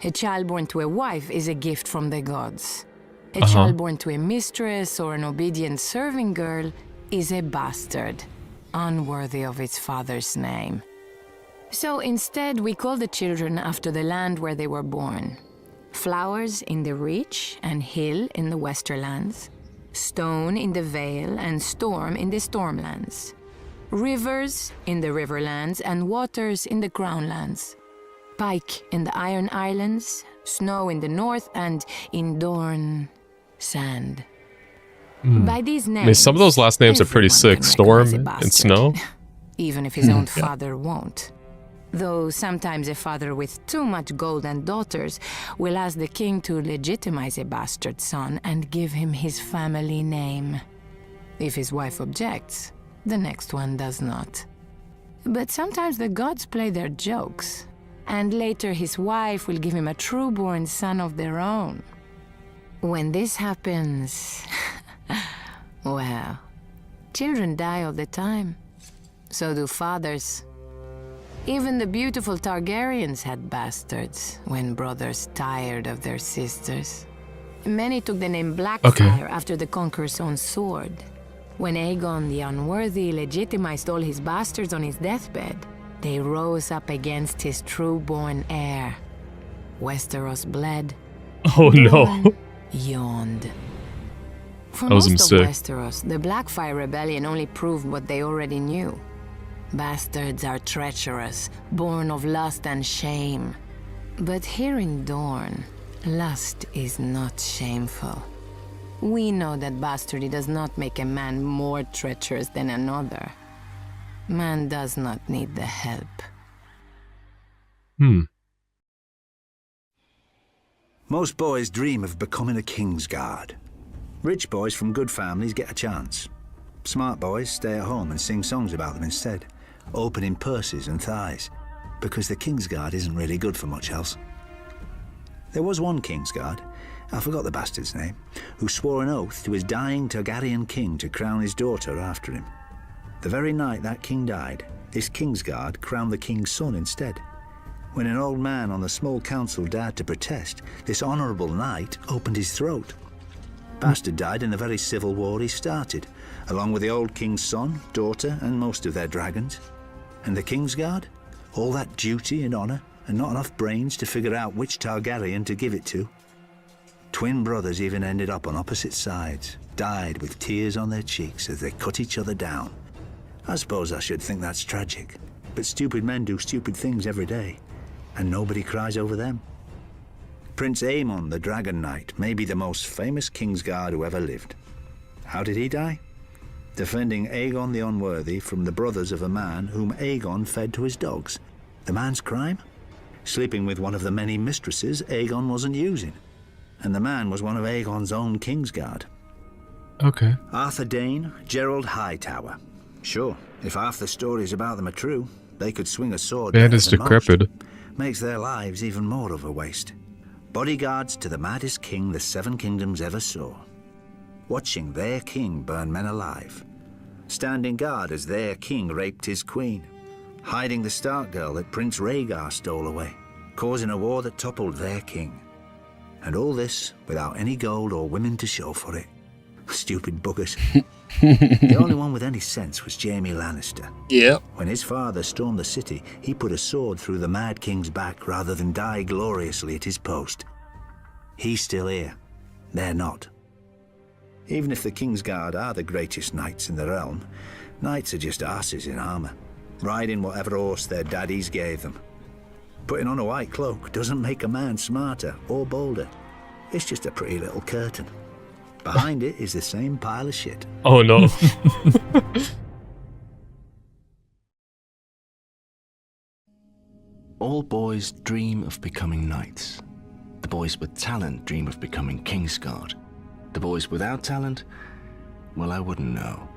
A child born to a wife is a gift from the gods. A child born to a mistress or an obedient serving girl is a bastard, unworthy of its father's name. So instead, we call the children after the land where they were born. Flowers in the Reach and Hill in the Westerlands, Stone in the Vale and Storm in the Stormlands, Rivers in the Riverlands and Waters in the Crownlands. Pike in the Iron Islands, Snow in the north, and in Dorne, Sand. By these names, I mean, some of those last names are pretty sick. Storm and Snow. Even if his own father won't. Though sometimes a father with too much gold and daughters will ask the king to legitimize a bastard son and give him his family name. If his wife objects, the next one does not. But sometimes the gods play their jokes, and later his wife will give him a true-born son of their own. When this happens, well, children die all the time. So do fathers. Even the beautiful Targaryens had bastards when brothers tired of their sisters. Many took the name Blackfire after the Conqueror's own sword. When Aegon the Unworthy legitimized all his bastards on his deathbed, they rose up against his true-born heir. Westeros bled. Oh no. Yawned. For That was a most of mistake. Westeros, the Blackfire Rebellion only proved what they already knew. Bastards are treacherous, born of lust and shame. But here in Dorne, lust is not shameful. We know that bastardy does not make a man more treacherous than another. Man does not need the help. Most boys dream of becoming a Kingsguard. Rich boys from good families get a chance. Smart boys stay at home and sing songs about them instead, opening purses and thighs, because the Kingsguard isn't really good for much else. There was one Kingsguard, I forgot the bastard's name, who swore an oath to his dying Targaryen king to crown his daughter after him. The very night that king died, this Kingsguard crowned the king's son instead. When an old man on the small council dared to protest, this honourable knight opened his throat. Bastard died in the very civil war he started, along with the old king's son, daughter, and most of their dragons. And the Kingsguard? All that duty and honour, and not enough brains to figure out which Targaryen to give it to. Twin brothers even ended up on opposite sides, died with tears on their cheeks as they cut each other down. I suppose I should think that's tragic, but stupid men do stupid things every day, and nobody cries over them. Prince Aemon, the Dragon Knight, may be the most famous Kingsguard who ever lived. How did he die? Defending Aegon the Unworthy from the brothers of a man whom Aegon fed to his dogs. The man's crime? Sleeping with one of the many mistresses Aegon wasn't using. And the man was one of Aegon's own Kingsguard. Okay. Arthur Dane, Gerald Hightower. Sure, if half the stories about them are true, they could swing a sword. Man is decrepit. Makes their lives even more of a waste. Bodyguards to the maddest king the Seven Kingdoms ever saw. Watching their king burn men alive. Standing guard as their king raped his queen. Hiding the Stark girl that Prince Rhaegar stole away. Causing a war that toppled their king. And all this without any gold or women to show for it. Stupid buggers. The only one with any sense was Jaime Lannister. Yep. When his father stormed the city, he put a sword through the Mad King's back rather than die gloriously at his post. He's still here. They're not. Even if the Kingsguard are the greatest knights in the realm, knights are just asses in armour, riding whatever horse their daddies gave them. Putting on a white cloak doesn't make a man smarter or bolder. It's just a pretty little curtain. Behind it is the same pile of shit. Oh no. All boys dream of becoming knights. The boys with talent dream of becoming Kingsguard. The boys without talent, well, I wouldn't know.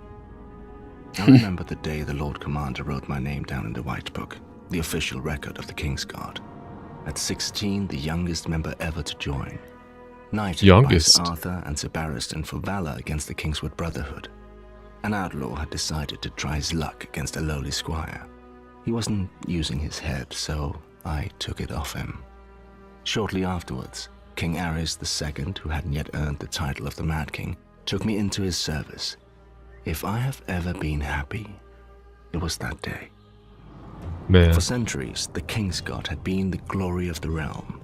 I remember the day the Lord Commander wrote my name down in the White Book, the official record of the Kingsguard. At 16, the youngest member ever to join. Knighted by Sir Arthur and Sir Barristan for valor against the Kingswood Brotherhood. An outlaw had decided to try his luck against a lowly squire. He wasn't using his head, so I took it off him. Shortly afterwards, King Aerys II, who hadn't yet earned the title of the Mad King, took me into his service. If I have ever been happy, it was that day. Man. For centuries, the Kingsguard had been the glory of the realm.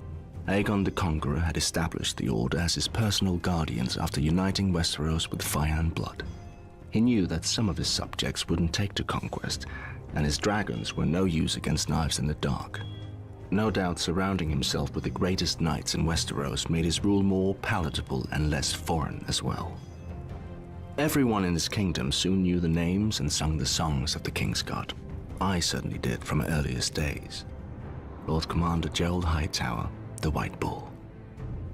Aegon the Conqueror had established the Order as his personal guardians after uniting Westeros with fire and blood. He knew that some of his subjects wouldn't take to conquest, and his dragons were no use against knives in the dark. No doubt surrounding himself with the greatest knights in Westeros made his rule more palatable and less foreign as well. Everyone in his kingdom soon knew the names and sung the songs of the Kingsguard. I certainly did from my earliest days. Lord Commander Gerald Hightower, the White Bull.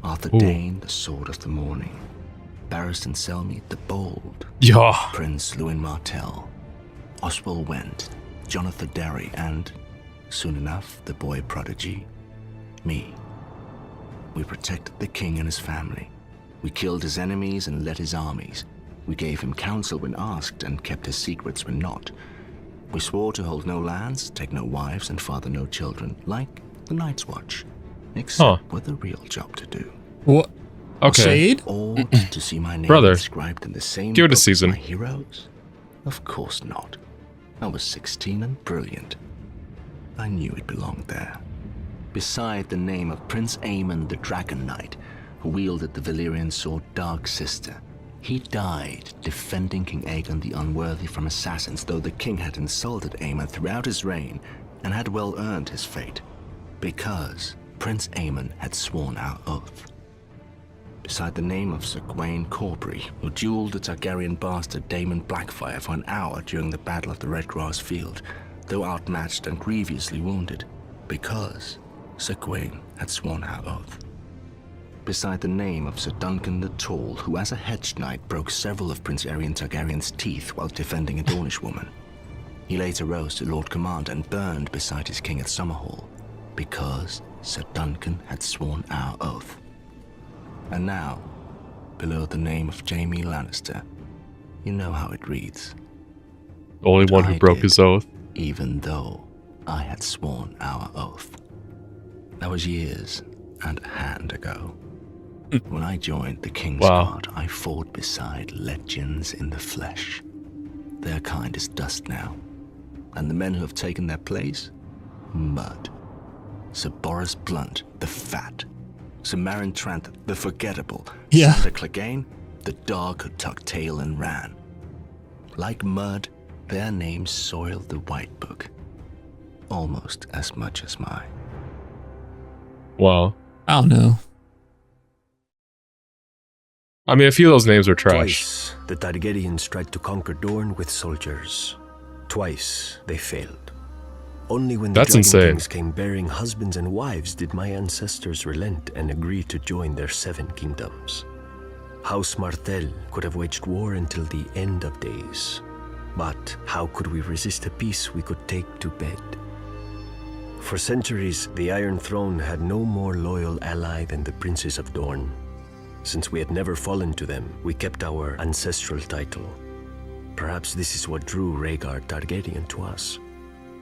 Arthur Dane, the Sword of the Morning. Barristan Selmy, the Bold. Yeah. Prince Lewin Martell. Oswald Went, Jonathan Derry, and, soon enough, the boy prodigy, me. We protected the king and his family. We killed his enemies and led his armies. We gave him counsel when asked and kept his secrets when not. We swore to hold no lands, take no wives, and father no children, like the Night's Watch, except with a real job to do. What? Okay. Or to see my name Brother, described in the same give it a book season. as my heroes? Of course not. I was 16 and brilliant. I knew it belonged there. Beside the name of Prince Aemon the Dragon Knight, who wielded the Valyrian sword Dark Sister. He died defending King Aegon the Unworthy from assassins, though the king had insulted Aemon throughout his reign and had well earned his fate, because Prince Aemon had sworn our oath. Beside the name of Sir Gawain Corbry, who dueled the Targaryen bastard Daemon Blackfyre for an hour during the Battle of the Red Grass Field, though outmatched and grievously wounded, because Sir Gawain had sworn our oath. Beside the name of Sir Duncan the Tall, who as a hedge knight broke several of Prince Aerion Targaryen's teeth while defending a Dornish woman. He later rose to Lord Commander and burned beside his king at Summerhall, because Sir Duncan had sworn our oath. And now, below the name of Jaime Lannister, you know how it reads. The only one who broke his oath. Even though I had sworn our oath. That was years and a hand ago. When I joined the Kingsguard, I fought beside legends in the flesh. Their kind is dust now. And the men who have taken their place? Mud. Sir Boris Blunt, the Fat. Sir Marin Trant, the Forgettable. Yeah. Sandor Clegane, the dog who tucked tail and ran. Like mud, their names soiled the White Book. Almost as much as mine. Wow. I don't know. I mean, a few of those names are trash. Twice, the Targaryens tried to conquer Dorne with soldiers. Twice, they failed. Only when the Dragon Kings came bearing husbands and wives did my ancestors relent and agree to join their 7 kingdoms. House Martell could have waged war until the end of days. But how could we resist a peace we could take to bed? For centuries, the Iron Throne had no more loyal ally than the Princes of Dorne. Since we had never fallen to them, we kept our ancestral title. Perhaps this is what drew Rhaegar Targaryen to us.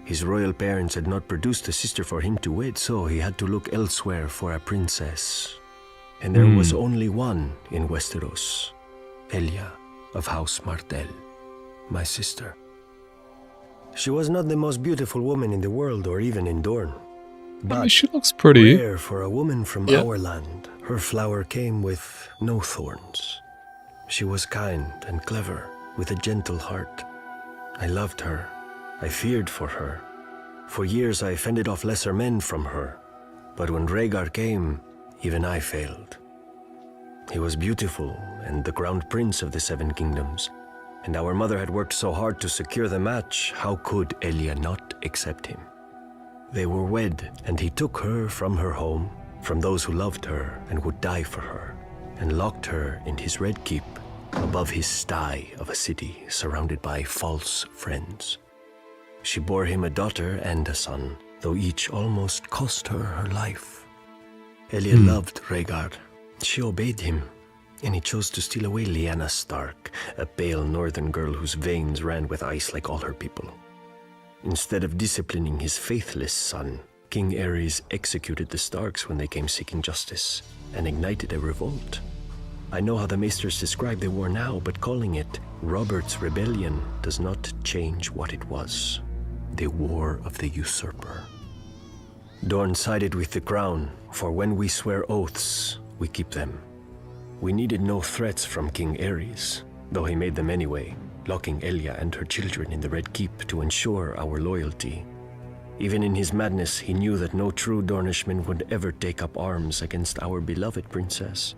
His royal parents had not produced a sister for him to wed, so he had to look elsewhere for a princess. And there was only one in Westeros, Elia of House Martell, my sister. She was not the most beautiful woman in the world or even in Dorne. But I mean, she looks pretty. Rare for a woman from our land. Her flower came with no thorns. She was kind and clever, with a gentle heart. I loved her. I feared for her. For years I fended off lesser men from her. But when Rhaegar came, even I failed. He was beautiful and the crowned prince of the 7 kingdoms. And our mother had worked so hard to secure the match, how could Elia not accept him? They were wed, and he took her from her home, from those who loved her and would die for her, and locked her in his red keep above his sty of a city surrounded by false friends. She bore him a daughter and a son, though each almost cost her her life. Elia loved Rhaegar. She obeyed him, and he chose to steal away Lyanna Stark, a pale northern girl whose veins ran with ice like all her people. Instead of disciplining his faithless son, King Aerys executed the Starks when they came seeking justice, and ignited a revolt. I know how the Maesters describe the war now, but calling it Robert's Rebellion does not change what it was. The War of the Usurper. Dorne sided with the crown, for when we swear oaths, we keep them. We needed no threats from King Aerys, though he made them anyway, locking Elia and her children in the Red Keep to ensure our loyalty. Even in his madness, he knew that no true Dornishman would ever take up arms against our beloved princess,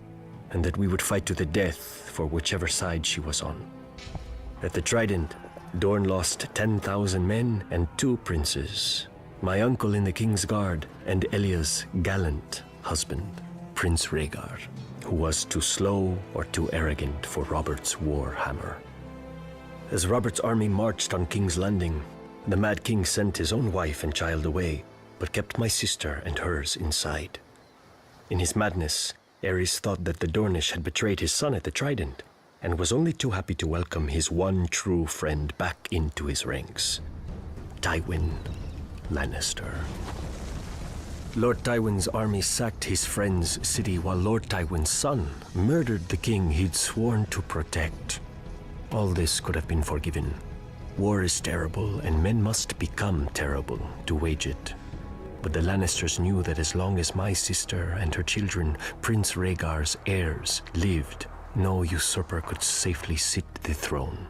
and that we would fight to the death for whichever side she was on. At the Trident, Dorn lost 10,000 men and 2 princes. My uncle in the King's Guard and Elia's gallant husband, Prince Rhaegar, who was too slow or too arrogant for Robert's war hammer. As Robert's army marched on King's Landing, the Mad King sent his own wife and child away, but kept my sister and hers inside. In his madness, Aerys thought that the Dornish had betrayed his son at the Trident, and was only too happy to welcome his one true friend back into his ranks, Tywin Lannister. Lord Tywin's army sacked his friend's city while Lord Tywin's son murdered the king he'd sworn to protect. All this could have been forgiven. War is terrible, and men must become terrible to wage it. But the Lannisters knew that as long as my sister and her children, Prince Rhaegar's heirs, lived, no usurper could safely sit the throne.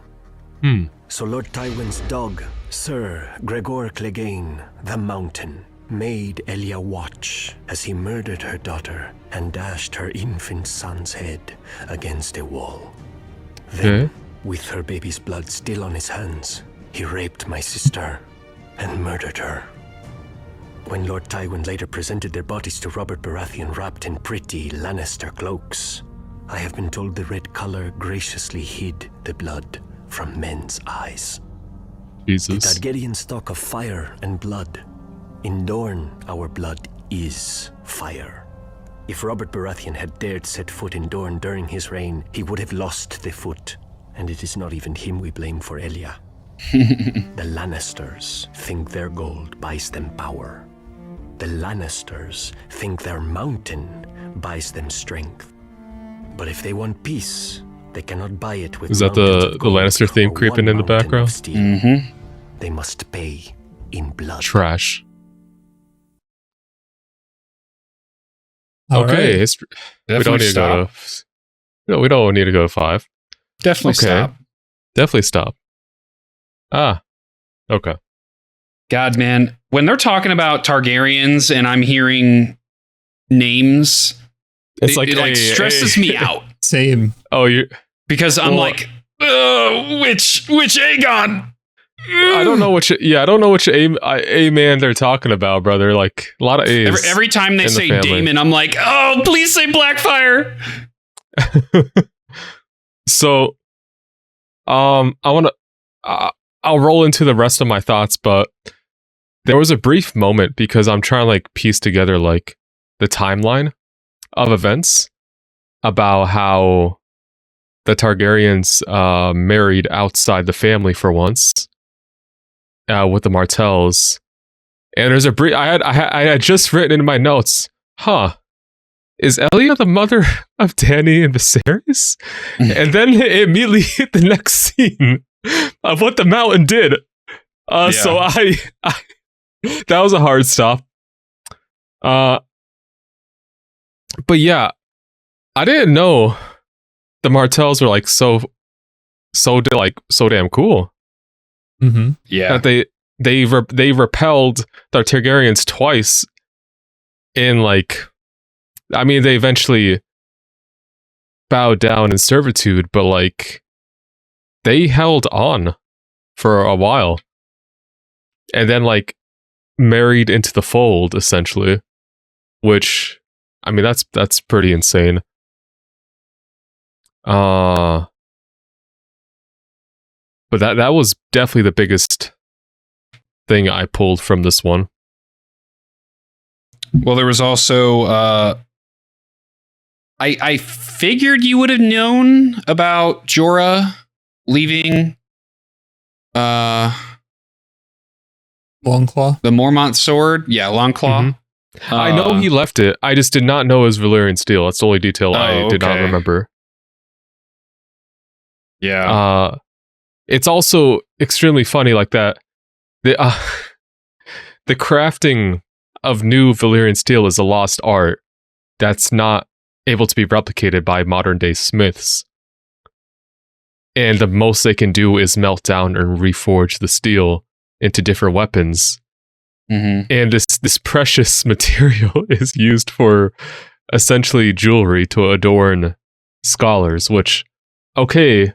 So Lord Tywin's dog, Sir Gregor Clegane, the Mountain, made Elia watch as he murdered her daughter and dashed her infant son's head against a wall. Then, with her baby's blood still on his hands, he raped my sister and murdered her. When Lord Tywin later presented their bodies to Robert Baratheon wrapped in pretty Lannister cloaks, I have been told the red color graciously hid the blood from men's eyes. Jesus. The Targaryen talk of fire and blood. In Dorne, our blood is fire. If Robert Baratheon had dared set foot in Dorne during his reign, he would have lost the foot. And it is not even him we blame for Elia. The Lannisters think their gold buys them power. The Lannisters think their mountain buys them strength. But if they want peace, they cannot buy it with. Is that the Lannister theme creeping in the background? They must pay in blood. Trash. Okay, history. We don't need to go to. No, we don't need to go to 5. Definitely stop. Definitely stop. Okay. God, man, when they're talking about Targaryens and I'm hearing names, it stresses me out. Same. Oh, you because I'm like, which Aegon? I don't know which. Yeah, I don't know which A man they're talking about, brother. Like a lot of A's. Every time they say Daemon, I'm like, oh, please say Blackfyre. So, I want to. I'll roll into the rest of my thoughts, but there was a brief moment because I'm trying to like piece together like the timeline of events about how the Targaryens married outside the family for once with the Martells, and there's a brief. I had just written in my notes, is Elia the mother of Dany and Viserys? And then it immediately hit the next scene of what the Mountain did. So I that was a hard stop. But yeah, I didn't know the Martells were like so damn cool. Mm-hmm. Yeah, that they repelled the Targaryens twice in like. I mean, they eventually bowed down in servitude, but like they held on for a while and then like married into the fold essentially, which I mean, that's pretty insane. But that was definitely the biggest thing I pulled from this one. Well, there was also I figured you would have known about Jorah leaving Longclaw? The Mormont sword. Yeah, Longclaw. Mm-hmm. I know he left it. I just did not know it was Valyrian steel. That's the only detail I did not remember. Yeah. It's also extremely funny like that. The crafting of new Valyrian steel is a lost art that's not able to be replicated by modern day smiths. And the most they can do is melt down and reforge the steel into different weapons. And this precious material is used for essentially jewelry to adorn scholars, which, okay,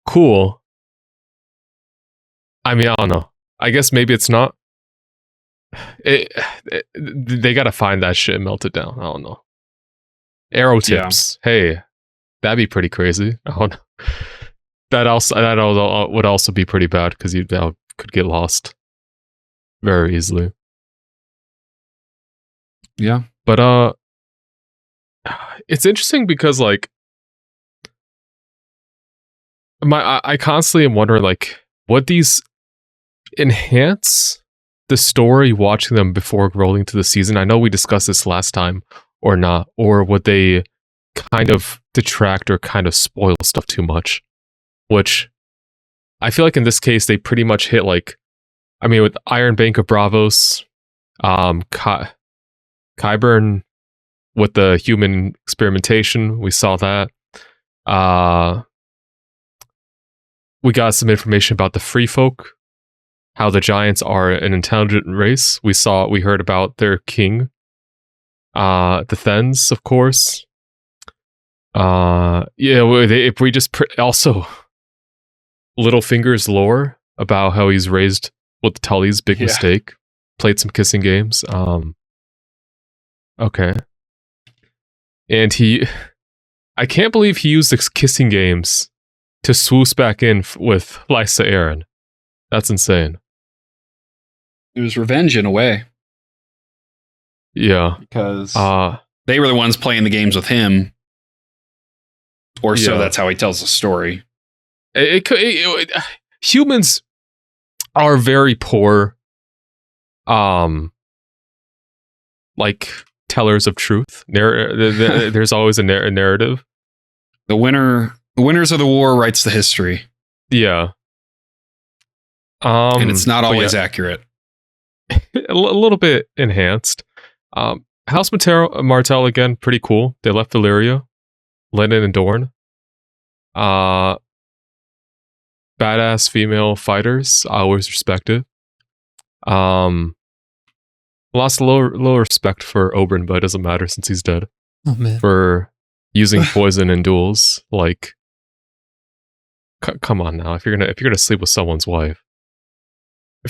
cool. I mean, I don't know. I guess maybe it's not. They gotta find that shit and melt it down. I don't know. Arrow tips. Yeah. Hey, that'd be pretty crazy. I don't know. That would also be pretty bad because you could get lost very easily. Yeah. But it's interesting because like I constantly am wondering like would these enhance the story watching them before rolling to the season? I know we discussed this last time or not, or would they kind of detract or kind of spoil stuff too much? Which I feel like in this case they pretty much hit like, I mean, with Iron Bank of Bravos, Qyburn with the human experimentation, we saw that. We got some information about the Free Folk, how the Giants are an intelligent race. We heard about their king, the Thens, of course. If we just also Littlefinger's lore about how he's raised with the Tullys, big mistake. Played some kissing games. Okay. And I can't believe he used the kissing games to swoosh back in with Lysa Arryn. That's insane. It was revenge in a way. Yeah. Because they were the ones playing the games with him. Or so that's how he tells the story. Humans are very poor like tellers of truth. There's always a narrative. The winners of the war writes the history. Yeah. And it's not always accurate. A little bit enhanced. House Martell again, pretty cool. They left Valyria, Lennon and Dorne. Badass female fighters, I always respected. Lost a little respect for Oberyn, but it doesn't matter since he's dead. Oh man. For using poison in duels, like, come on now. If you're gonna sleep with someone's wife,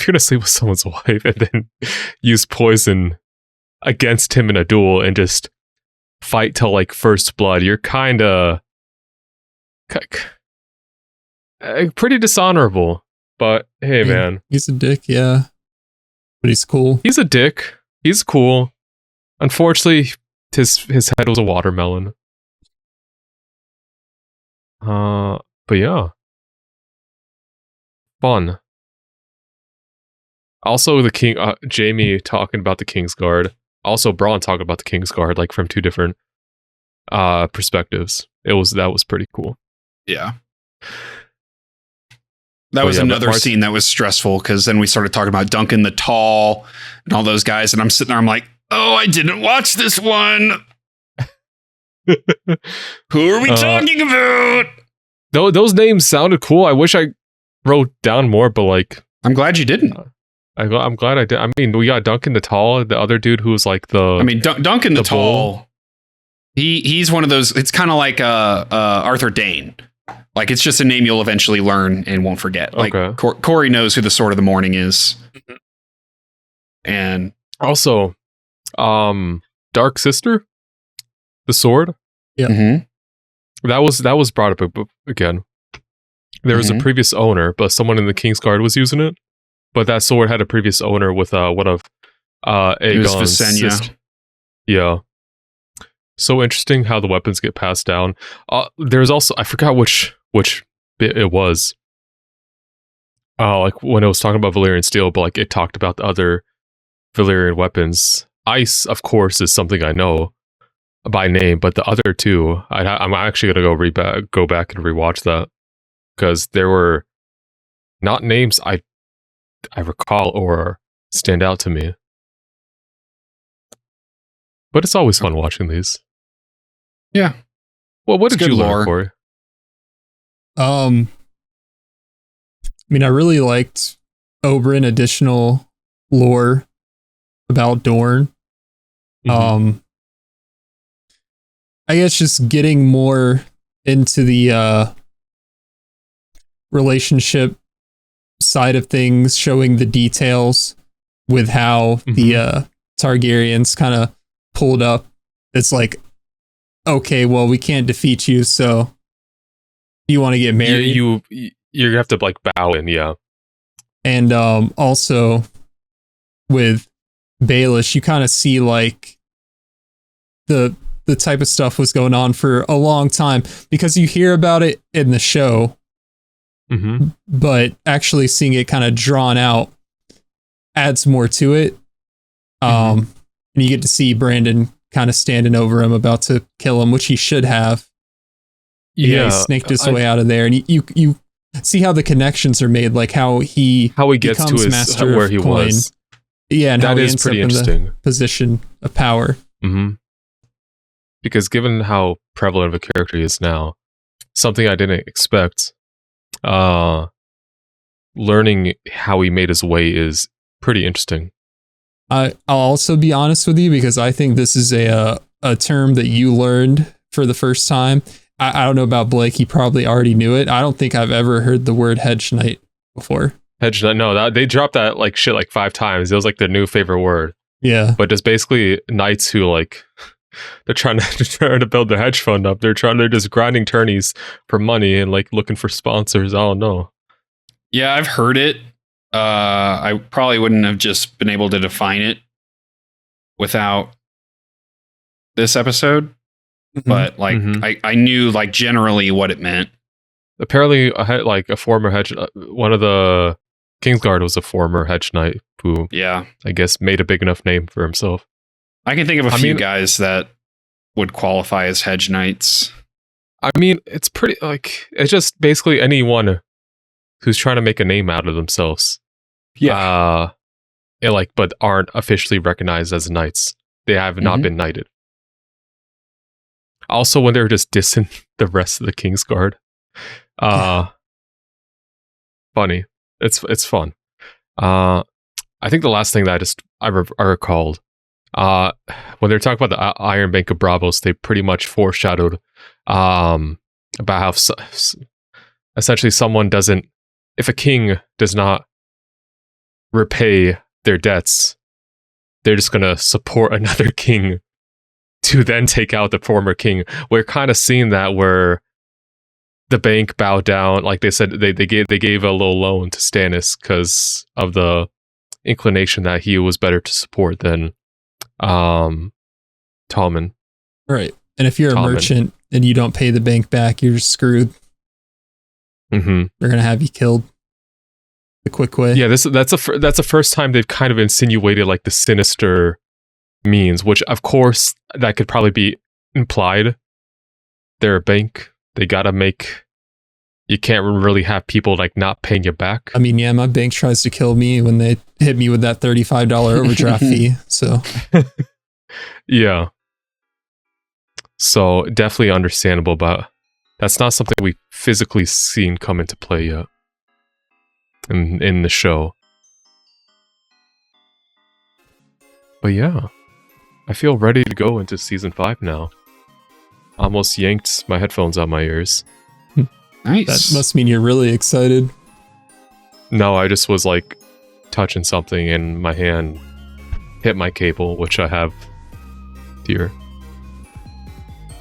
and then use poison against him in a duel and just fight till like first blood, you're kind of pretty dishonorable. But hey, man, he's a dick, yeah. But he's cool. He's a dick. He's cool. Unfortunately, his head was a watermelon. But yeah, fun. Also, the king, Jaime talking about the Kingsguard. Also, Bronn talking about the Kingsguard, like from two different perspectives. That was pretty cool. Yeah. That was another scene that was stressful because then we started talking about Duncan the Tall and all those guys, and I'm sitting there, I'm like, oh, I didn't watch this one. Who are we talking about? Those names sounded cool. I wish I wrote down more, but like, I'm glad you didn't. I'm glad I did. I mean, we got Duncan the Tall, the other dude who was like Duncan the Tall. He's one of those. It's kind of like Arthur Dane. Like, it's just a name you'll eventually learn and won't forget. Like, Corey knows who the Sword of the Morning is. And also, Dark Sister, the sword. Yeah. Mm-hmm. That was brought up again. There was a previous owner, but someone in the Kingsguard was using it. But that sword had a previous owner with one of Aegon's sister. Yeah. So interesting how the weapons get passed down. There's also, I forgot which bit it was. Like when it was talking about Valyrian steel, but like it talked about the other Valyrian weapons. Ice, of course, is something I know by name, but the other two, I'm actually gonna go back and rewatch that because there were not names I recall or stand out to me. But it's always fun watching these. Yeah. Well, what did you learn, Corey? I mean, I really liked Oberyn additional lore about Dorne. I guess just getting more into the relationship side of things, showing the details with how the Targaryens kind of pulled up. It's like, okay, well, we can't defeat you, so you want to get married? You have to like bow in, yeah. And also with Baelish, you kind of see like the type of stuff was going on for a long time, because you hear about it in the show, but actually seeing it kind of drawn out adds more to it. And you get to see Brandon kind of standing over him, about to kill him, which he should have. Yeah, he snaked his way out of there, and you see how the connections are made, like how he gets to his master where he coin. Was. Yeah, and that how he is ends pretty up interesting. in the position of power. Because given how prevalent of a character he is now, something I didn't expect, learning how he made his way is pretty interesting. I'll also be honest with you, because I think this is a term that you learned for the first time. I don't know about Blake. He probably already knew it. I don't think I've ever heard the word hedge knight before. Hedge knight? No, they dropped that like shit like 5 times. It was like their new favorite word. Yeah. But just basically knights who like, they're trying to build their hedge fund up. They're just grinding tourneys for money and like looking for sponsors. I don't know. Yeah, I've heard it. I probably wouldn't have just been able to define it without this episode. But like I knew like generally what it meant. Apparently, a former hedge, one of the Kingsguard was a former hedge knight who, I guess, made a big enough name for himself. I can think of a few guys that would qualify as hedge knights. I mean, it's pretty like it's just basically anyone who's trying to make a name out of themselves. Yeah. But aren't officially recognized as knights. They have not been knighted. Also, when they're just dissing the rest of the Kingsguard, funny. It's fun. I think the last thing that I recalled, when they're talking about the Iron Bank of Bravos, they pretty much foreshadowed about how essentially someone doesn't, if a king does not repay their debts, they're just going to support another king to then take out the former king. We're kind of seeing that where the bank bowed down, like they said, they gave a little loan to Stannis because of the inclination that he was better to support than Tommen. Right. And if you're a merchant and you don't pay the bank back, you're screwed. They're gonna have you killed the quick way. Yeah, that's the first time they've kind of insinuated like the sinister means, which of course that could probably be implied. They're a bank. They gotta make. You can't really have people like not paying you back. I mean, yeah, my bank tries to kill me when they hit me with that $35 overdraft fee. So, yeah. So definitely understandable, but that's not something we've physically seen come into play yet in the show. But yeah, I feel ready to go into season 5 now. Almost yanked my headphones out my ears. Nice. That must mean you're really excited. No, I just was like touching something and my hand hit my cable, which I have here.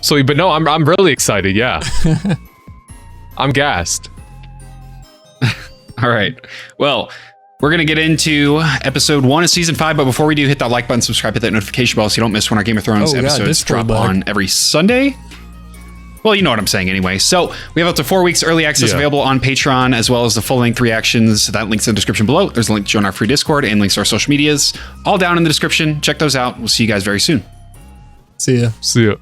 So, but no, I'm really excited. Yeah, I'm gassed. All right. Well, we're going to get into episode 1 of season 5. But before we do, hit that like button, subscribe, hit that notification bell so you don't miss when our Game of Thrones episodes drop on every Sunday. Well, you know what I'm saying anyway. So we have up to 4 weeks early access available on Patreon, as well as the full-length reactions. That link's in the description below. There's a link to join our free Discord and links to our social medias, all down in the description. Check those out. We'll see you guys very soon. See ya. See ya.